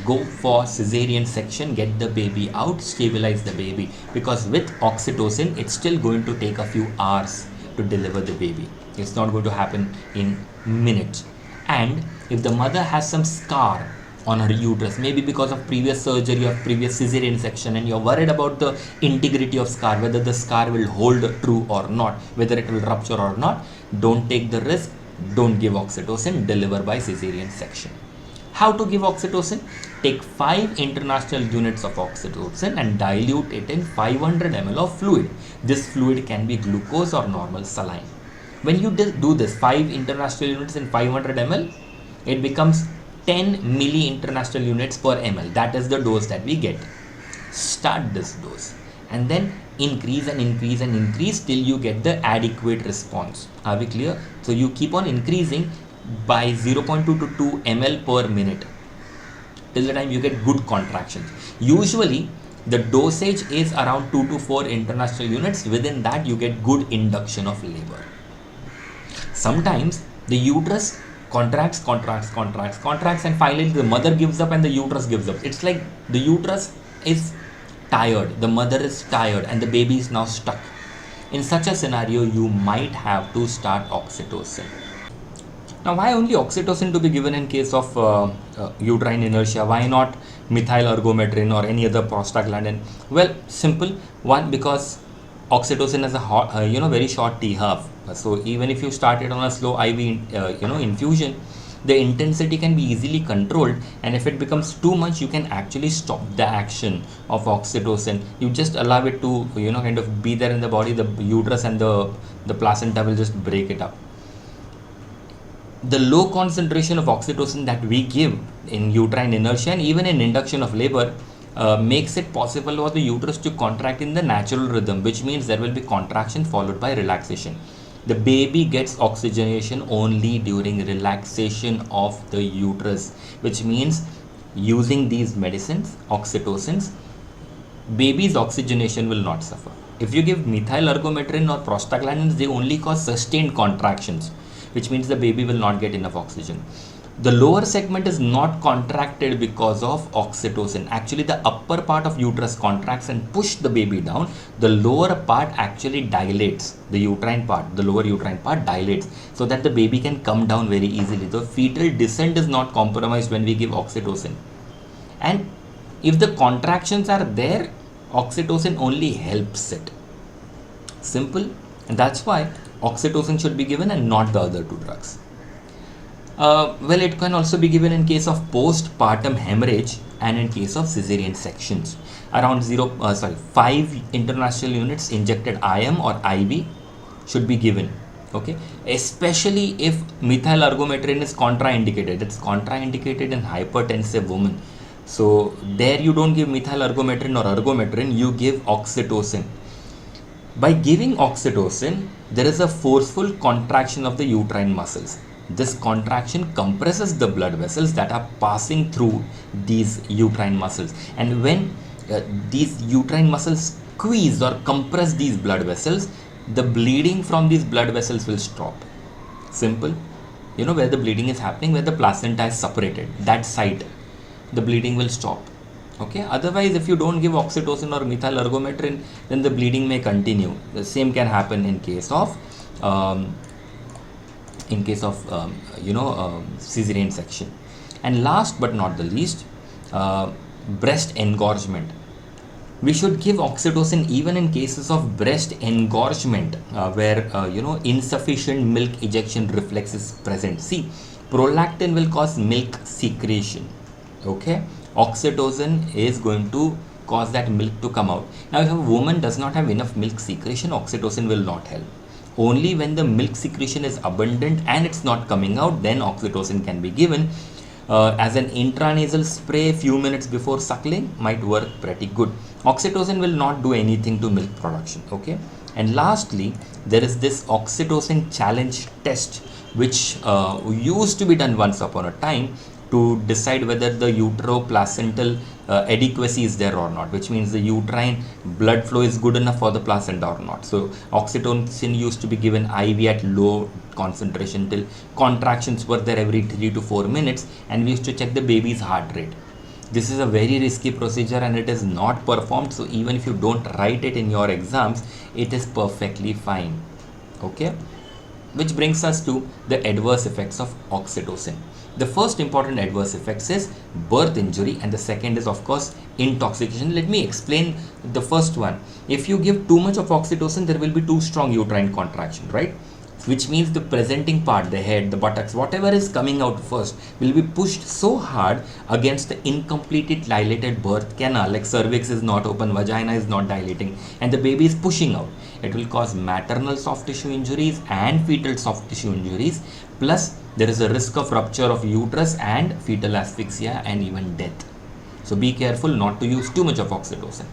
go for cesarean section, get the baby out, stabilize the baby. Because with oxytocin, it's still going to take a few hours to deliver the baby. It's not going to happen in minutes. And if the mother has some scar on her uterus, maybe because of previous surgery or previous cesarean section, and you're worried about the integrity of scar, whether the scar will hold true or not, whether it will rupture or not, don't take the risk. Don't give oxytocin, deliver by cesarean section. How to give oxytocin? Take 5 international units of oxytocin and dilute it in 500 ml of fluid. This fluid can be glucose or normal saline. When you do this 5 international units in 500 ml, it becomes 10 milli international units per ml. That is the dose that we get. Start this dose. and then increase and increase and increase till you get the adequate response. Are we clear? So you keep on increasing by 0.2 to 2 ml per minute till the time you get good contractions. Usually the dosage is around 2 to 4 international units. Within that you get good induction of labor. Sometimes the uterus contracts, and finally the mother gives up and the uterus gives up. It's like the uterus is tired, the mother is tired, and the baby is now stuck. In such a scenario, you might have to start oxytocin. Now, why only oxytocin to be given in case of uterine inertia? Why not methyl ergometrin or any other prostaglandin? Well, simple. One, because oxytocin has a very short T half. So even if you start it on a slow IV infusion, the intensity can be easily controlled, and if it becomes too much, you can actually stop the action of oxytocin. You just allow it to kind of be there in the body. The uterus and the placenta will just break it up. The low concentration of oxytocin that we give in uterine inertia and even in induction of labor makes it possible for the uterus to contract in the natural rhythm, which means there will be contraction followed by relaxation. The baby gets oxygenation only during relaxation of the uterus, which means using these medicines, oxytocins, baby's oxygenation will not suffer. If you give methyl ergometrin or prostaglandins, they only cause sustained contractions, which means the baby will not get enough oxygen. The lower segment is not contracted because of oxytocin. Actually, the upper part of uterus contracts and push the baby down. The lower part actually dilates. The lower uterine part dilates so that the baby can come down very easily. The fetal descent is not compromised when we give oxytocin. And if the contractions are there, oxytocin only helps it. Simple. And that's why oxytocin should be given and not the other two drugs. Well, it can also be given in case of postpartum hemorrhage and in case of cesarean sections. Around 5 international units injected IM or IV should be given. Okay, especially if methyl ergometrin is contraindicated. It's contraindicated in hypertensive women. So there you don't give methyl ergometrin or ergometrin, you give oxytocin. By giving oxytocin, there is a forceful contraction of the uterine muscles. This contraction compresses the blood vessels that are passing through these uterine muscles, and when these uterine muscles squeeze or compress these blood vessels, the bleeding from these blood vessels will stop. Simple. Where the bleeding is happening, where the placenta is separated, that site, the bleeding will stop. Okay, otherwise if you don't give oxytocin or methyl ergometrin, then the bleeding may continue. The same can happen in case of cesarean section. And last but not the least, breast engorgement. We should give oxytocin even in cases of breast engorgement where insufficient milk ejection reflex is present. See, prolactin will cause milk secretion. Okay, oxytocin is going to cause that milk to come out. Now if a woman does not have enough milk secretion, oxytocin will not help. Only when the milk secretion is abundant and it's not coming out, then oxytocin can be given. As an intranasal spray few minutes before suckling might work pretty good. Oxytocin will not do anything to milk production. Okay, and lastly, there is this oxytocin challenge test, which used to be done once upon a time to decide whether the uteroplacental adequacy is there or not, which means the uterine blood flow is good enough for the placenta or not. So oxytocin used to be given IV at low concentration till contractions were there every 3 to 4 minutes, and we used to check the baby's heart rate. This is a very risky procedure and it is not performed, so even if you don't write it in your exams, it is perfectly fine. Okay, which brings us to the adverse effects of oxytocin. The first important adverse effects is birth injury, and the second is of course intoxication. Let me explain the first one. If you give too much of oxytocin, there will be too strong uterine contraction, right? Which means the presenting part, the head, the buttocks, whatever is coming out first will be pushed so hard against the incompletely dilated birth canal, like cervix is not open, vagina is not dilating, and the baby is pushing out. It will cause maternal soft tissue injuries and fetal soft tissue injuries, plus there is a risk of rupture of uterus and fetal asphyxia and even death. So be careful not to use too much of oxytocin.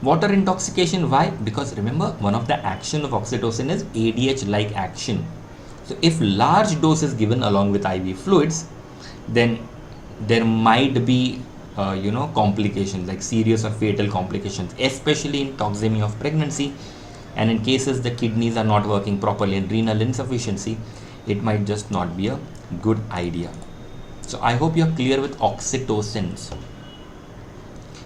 Water intoxication, why? Because remember, one of the action of oxytocin is ADH like action. So if large dose is given along with IV fluids, then there might be complications, like serious or fatal complications, especially in toxemia of pregnancy, and in cases the kidneys are not working properly and renal insufficiency, it might just not be a good idea. So I hope you're clear with oxytocins.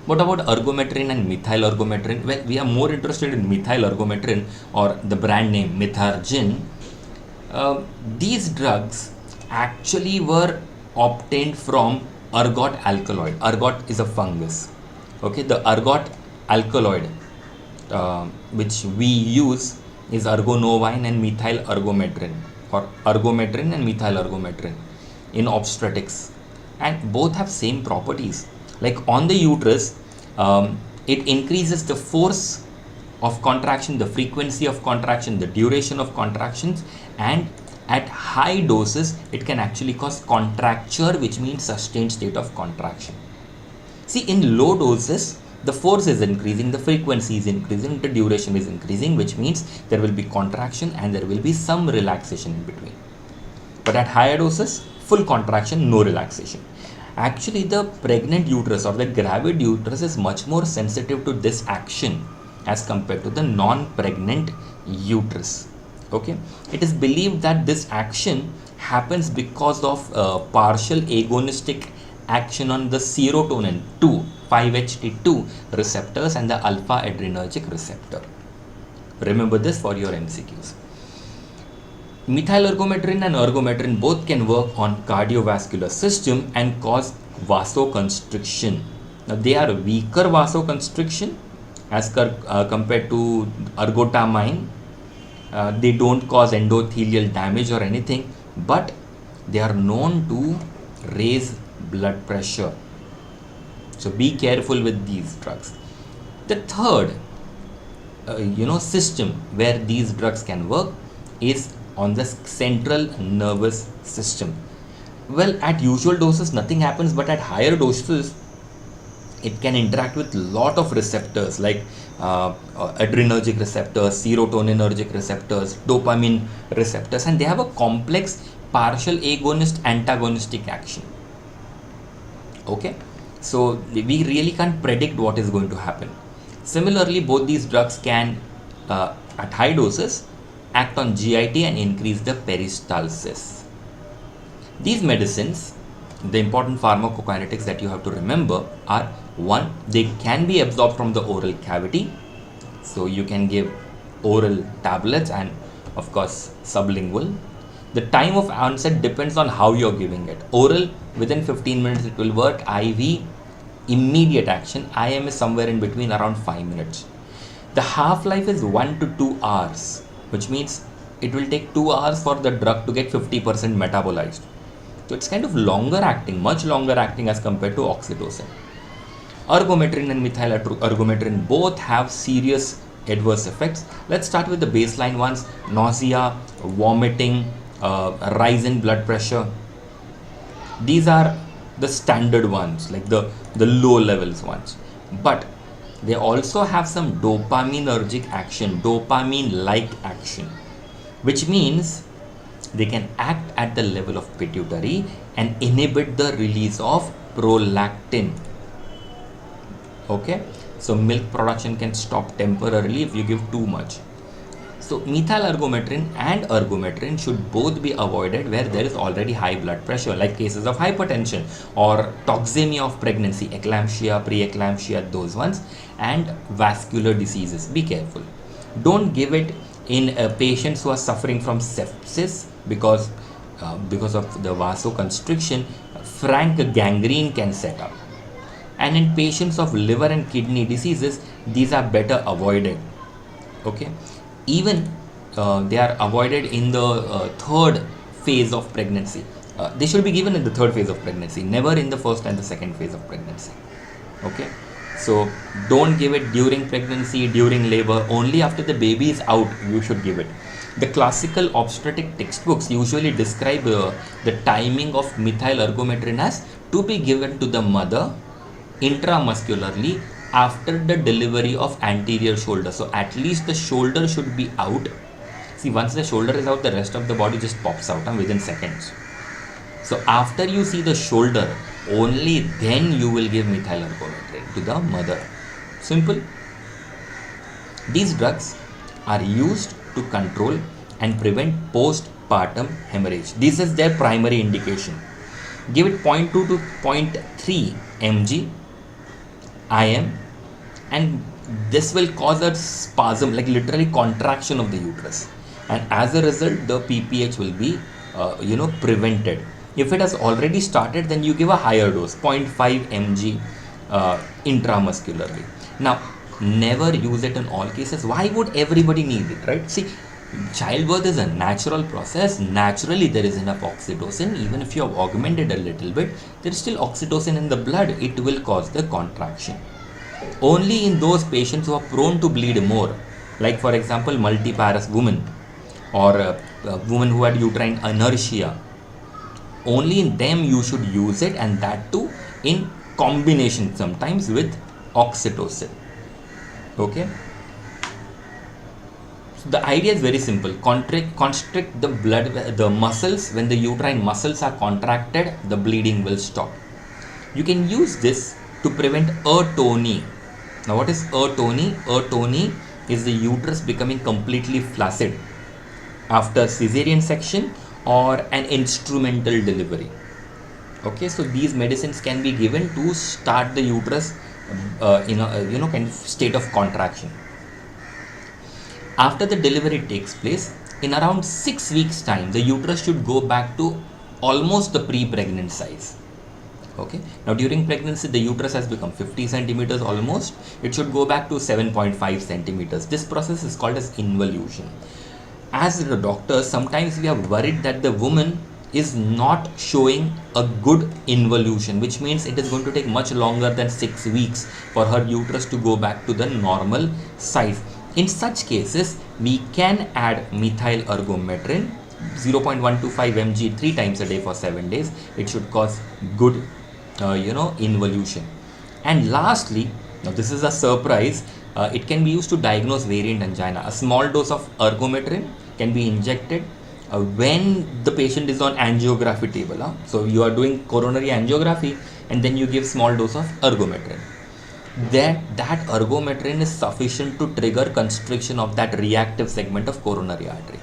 What about ergometrin and methyl ergometrin? Well, we are more interested in methyl ergometrin, or the brand name Methargin. These drugs actually were obtained from ergot alkaloid. Ergot is a fungus. Okay, the ergot alkaloid which we use is ergonovine and methyl ergometrin, or ergometrin and methyl ergometrin in obstetrics, and both have same properties. Like on the uterus, it increases the force of contraction, the frequency of contraction, the duration of contractions, and at high doses it can actually cause contracture, which means sustained state of contraction. See, in low doses the force is increasing, the frequency is increasing, the duration is increasing, which means there will be contraction and there will be some relaxation in between. But at higher doses, full contraction, no relaxation. Actually, the pregnant uterus or the gravid uterus is much more sensitive to this action as compared to the non-pregnant uterus. Okay, it is believed that this action happens because of partial agonistic action on the serotonin 2, 5-HT2 receptors and the alpha adrenergic receptor. Remember this for your MCQs. Methyl ergometrin and ergometrin both can work on cardiovascular system and cause vasoconstriction. Now they are weaker vasoconstriction as compared to ergotamine. They don't cause endothelial damage or anything, but they are known to raise blood pressure. So be careful with these drugs. The third system where these drugs can work is on the central nervous system. Well, at usual doses nothing happens, but at higher doses it can interact with lot of receptors like adrenergic receptors, serotoninergic receptors, dopamine receptors, and they have a complex partial agonist antagonistic action. Okay, so we really can't predict what is going to happen. Similarly, both these drugs can at high doses act on GIT and increase the peristalsis. These medicines, the important pharmacokinetics that you have to remember are: one, they can be absorbed from the oral cavity, so you can give oral tablets and of course sublingual. The time of onset depends on how you're giving it. Oral, within 15 minutes it will work. IV, immediate action. IM is somewhere in between, around 5 minutes. The half-life is 1 to 2 hours, which means it will take 2 hours for the drug to get 50% metabolized. So it's kind of longer acting, much longer acting as compared to oxytocin. Ergometrin and methyl ergometrin both have serious adverse effects. Let's start with the baseline ones: nausea, vomiting, rise in blood pressure. These are the standard ones, like the low levels ones. But they also have some dopaminergic action, dopamine-like action, which means they can act at the level of pituitary and inhibit the release of prolactin. Okay, so milk production can stop temporarily if you give too much. So methyl ergometrin and ergometrin should both be avoided where there is already high blood pressure, like cases of hypertension or toxemia of pregnancy, eclampsia, preeclampsia, those ones, and vascular diseases. Be careful. Don't give it in patients who are suffering from sepsis because of the vasoconstriction. Frank gangrene can set up. And in patients of liver and kidney diseases, these are better avoided. Okay, even they are avoided in the third phase of pregnancy. They should be given in the third phase of pregnancy, never in the first and the second phase of pregnancy. Okay, so don't give it during pregnancy, during labor. Only after the baby is out you should give it. The classical obstetric textbooks usually describe the timing of methyl ergometrin as to be given to the mother intramuscularly after the delivery of anterior shoulder. So at least the shoulder should be out. See, once the shoulder is out, the rest of the body just pops out within seconds. So after you see the shoulder, only then you will give methyl ergometrin to the mother. Simple. These drugs are used to control and prevent postpartum hemorrhage. This is their primary indication. Give it 0.2 to 0.3 mg IM, and this will cause a spasm, like literally contraction of the uterus, and as a result the PPH will be prevented. If it has already started, then you give a higher dose, 0.5 mg intramuscularly. Now, never use it in all cases. Why would everybody need it, right? See, childbirth is a natural process. Naturally there is enough oxytocin. Even if you have augmented a little bit, there is still oxytocin in the blood. It will cause the contraction. Only in those patients who are prone to bleed more, like for example multiparous women, or a woman who had uterine inertia, only in them you should use it, and that too in combination sometimes with oxytocin. Okay, so the idea is very simple. Constrict the blood, the muscles. When the uterine muscles are contracted, the bleeding will stop. You can use this to prevent atony. Now, what is atony? Atony is the uterus becoming completely flaccid after cesarean section or an instrumental delivery. Okay, so these medicines can be given to start the uterus in a kind of state of contraction. After the delivery takes place, in around 6 weeks time, the uterus should go back to almost the pre-pregnant size. Okay, now during pregnancy the uterus has become 50 centimeters almost. It should go back to 7.5 centimeters. This process is called as involution. As a doctor, sometimes we are worried that the woman is not showing a good involution, which means it is going to take much longer than 6 weeks for her uterus to go back to the normal size. In such cases, we can add methyl ergometrin 0.125 mg 3 times a day for 7 days. It should cause good involution. And lastly, now this is a surprise, it can be used to diagnose variant angina. A small dose of ergometrin can be injected when the patient is on angiography table. So you are doing coronary angiography and then you give small dose of ergometrin. That ergometrin is sufficient to trigger constriction of that reactive segment of coronary artery.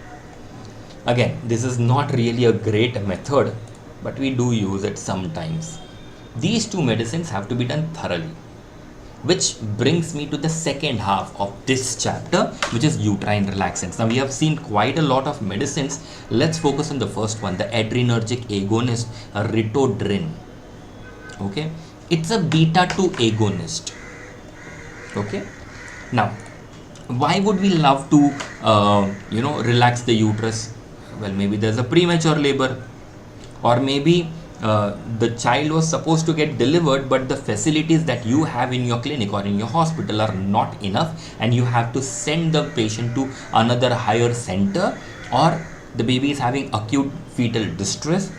Again, this is not really a great method, but we do use it sometimes. These two medicines have to be done thoroughly, which brings me to the second half of this chapter, which is uterine relaxants. Now, we have seen quite a lot of medicines. Let's focus on the first one, the adrenergic agonist, ritodrin. Okay, it's a beta-2 agonist. Okay, now why would we love to relax the uterus? Well, maybe there's a premature labor, or maybe the child was supposed to get delivered, but the facilities that you have in your clinic or in your hospital are not enough, and you have to send the patient to another higher center, or the baby is having acute fetal distress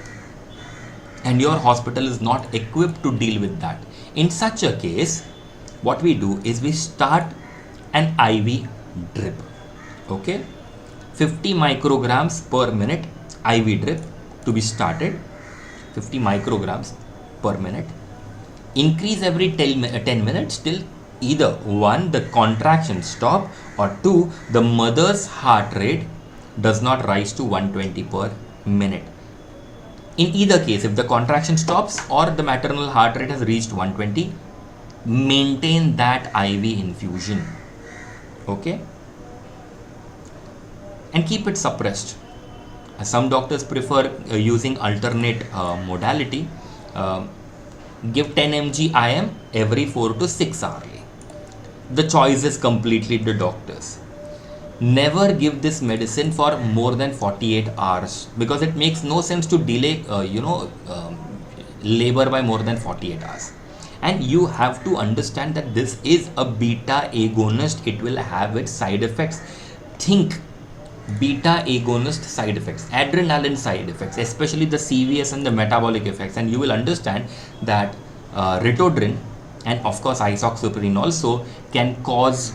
and your hospital is not equipped to deal with that. In such a case, what we do is we start an IV drip. Okay, 50 micrograms per minute IV drip to be started. 50 micrograms per minute. Increase every 10 minutes till either 1, the contraction stop, or 2, the mother's heart rate does not rise to 120 per minute. In either case, if the contraction stops or the maternal heart rate has reached 120, maintain that IV infusion. Okay, and keep it suppressed. Some doctors prefer using alternate modality. Give 10 mg IM every 4 to 6 hourly. The choice is completely the doctor's. Never give this medicine for more than 48 hours, because it makes no sense to delay labor by more than 48 hours. And you have to understand that this is a beta agonist. It will have its side effects. Think beta agonist side effects, adrenaline side effects, especially the CVS and the metabolic effects, and you will understand that ritodrin And of course, isoxaprine also can cause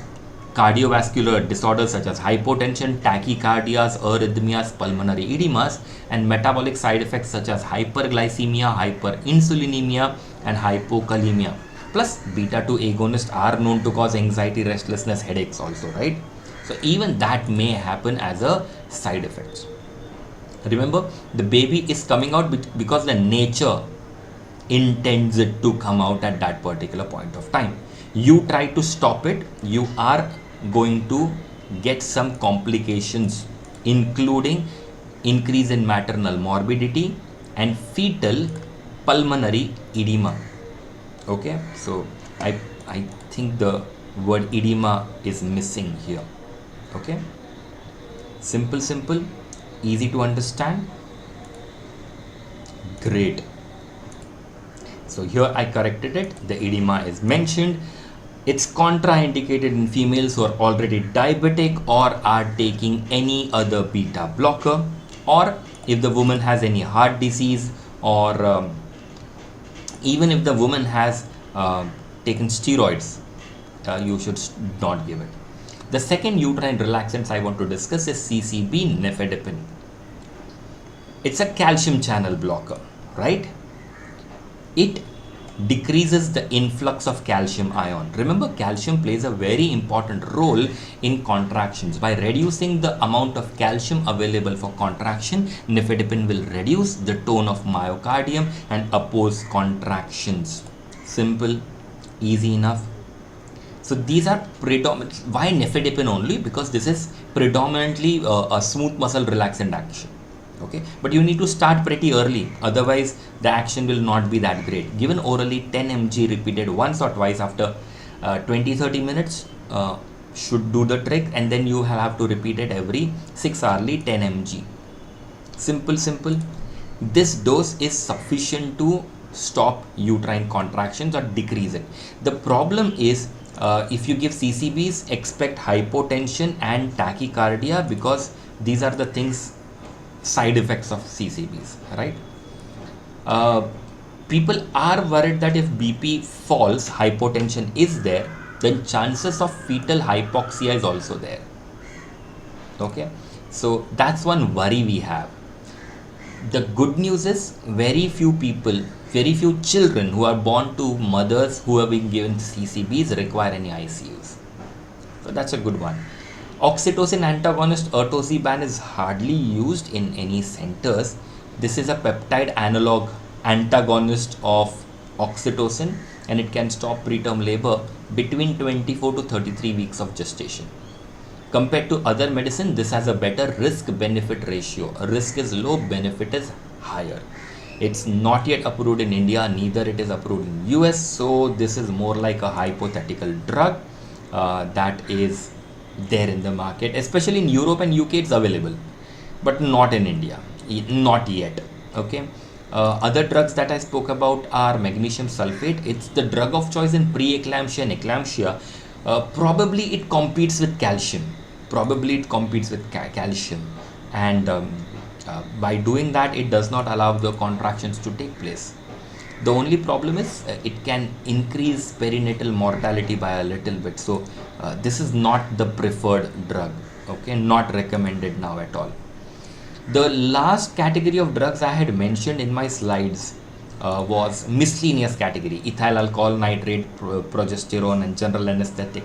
cardiovascular disorders such as hypotension, tachycardias, arrhythmias, pulmonary edemas, and metabolic side effects such as hyperglycemia, hyperinsulinemia, and hypokalemia. Plus, beta 2 agonists are known to cause anxiety, restlessness, headaches also, right? So even that may happen as a side effect. Remember, the baby is coming out because the nature intends it to come out at that particular point of time. You try to stop it, you are going to get some complications, including increase in maternal morbidity and fetal pulmonary edema. Okay, so I think the word edema is missing here. Okay, simple, easy to understand. Great. So here I corrected it. The edema is mentioned. It's contraindicated in females who are already diabetic or are taking any other beta blocker, or if the woman has any heart disease, or even if the woman has taken steroids, you should not give it. The second uterine relaxant I want to discuss is CCB, nifedipine. It's a calcium channel blocker, right? It decreases the influx of calcium ion. Remember, calcium plays a very important role in contractions. By reducing the amount of calcium available for contraction, nifedipine will reduce the tone of myocardium and oppose contractions. Simple, easy enough. So these are predominant. Why nifedipine only? Because this is predominantly a smooth muscle relaxant action. Okay, but you need to start pretty early, otherwise the action will not be that great. Given orally, 10 mg repeated once or twice after 20-30 minutes should do the trick, and then you have to repeat it every 6 hourly, 10 mg. Simple. This dose is sufficient to stop uterine contractions or decrease it. The problem is, if you give CCBs, expect hypotension and tachycardia, because these are the things, side effects of CCBs, right? People are worried that if BP falls, hypotension is there, then chances of fetal hypoxia is also there. Okay, so that's one worry we have. The good news is very few children who are born to mothers who have been given CCBs require any ICUs. So that's a good one. Oxytocin antagonist ertosiban is hardly used in any centers. This is a peptide analog antagonist of oxytocin, and it can stop preterm labor between 24 to 33 weeks of gestation. Compared to other medicine, this has a better risk-benefit ratio. Risk is low, benefit is higher. It's not yet approved in India, neither it is approved in US, so this is more like a hypothetical drug that is there in the market. Especially in Europe and UK it's available, but not in India, not yet. Okay, other drugs that I spoke about are magnesium sulfate. It's the drug of choice in preeclampsia and eclampsia. Probably it competes with calcium, and by doing that, it does not allow the contractions to take place. The only problem is it can increase perinatal mortality by a little bit. So this is not the preferred drug. Okay, not recommended now at all. The last category of drugs I had mentioned in my slides was miscellaneous category: ethyl alcohol, nitrate, progesterone, and general anesthetic.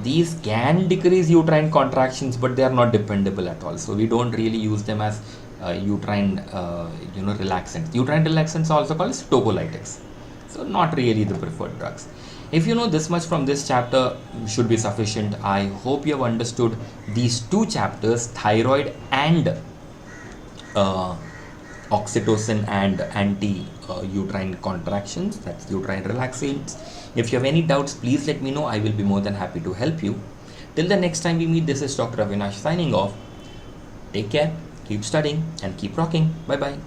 These can decrease uterine contractions, but they are not dependable at all. So we don't really use them as uterine relaxants. Uterine relaxants are also called as tocolytics. So not really the preferred drugs. If you know this much from this chapter, should be sufficient. I hope you have understood these two chapters, thyroid and oxytocin and anti-uterine contractions, that's uterine relaxants. If you have any doubts, please let me know. I will be more than happy to help you. Till the next time we meet, this is Dr. Avinash signing off. Take care, keep studying, and keep rocking. Bye bye.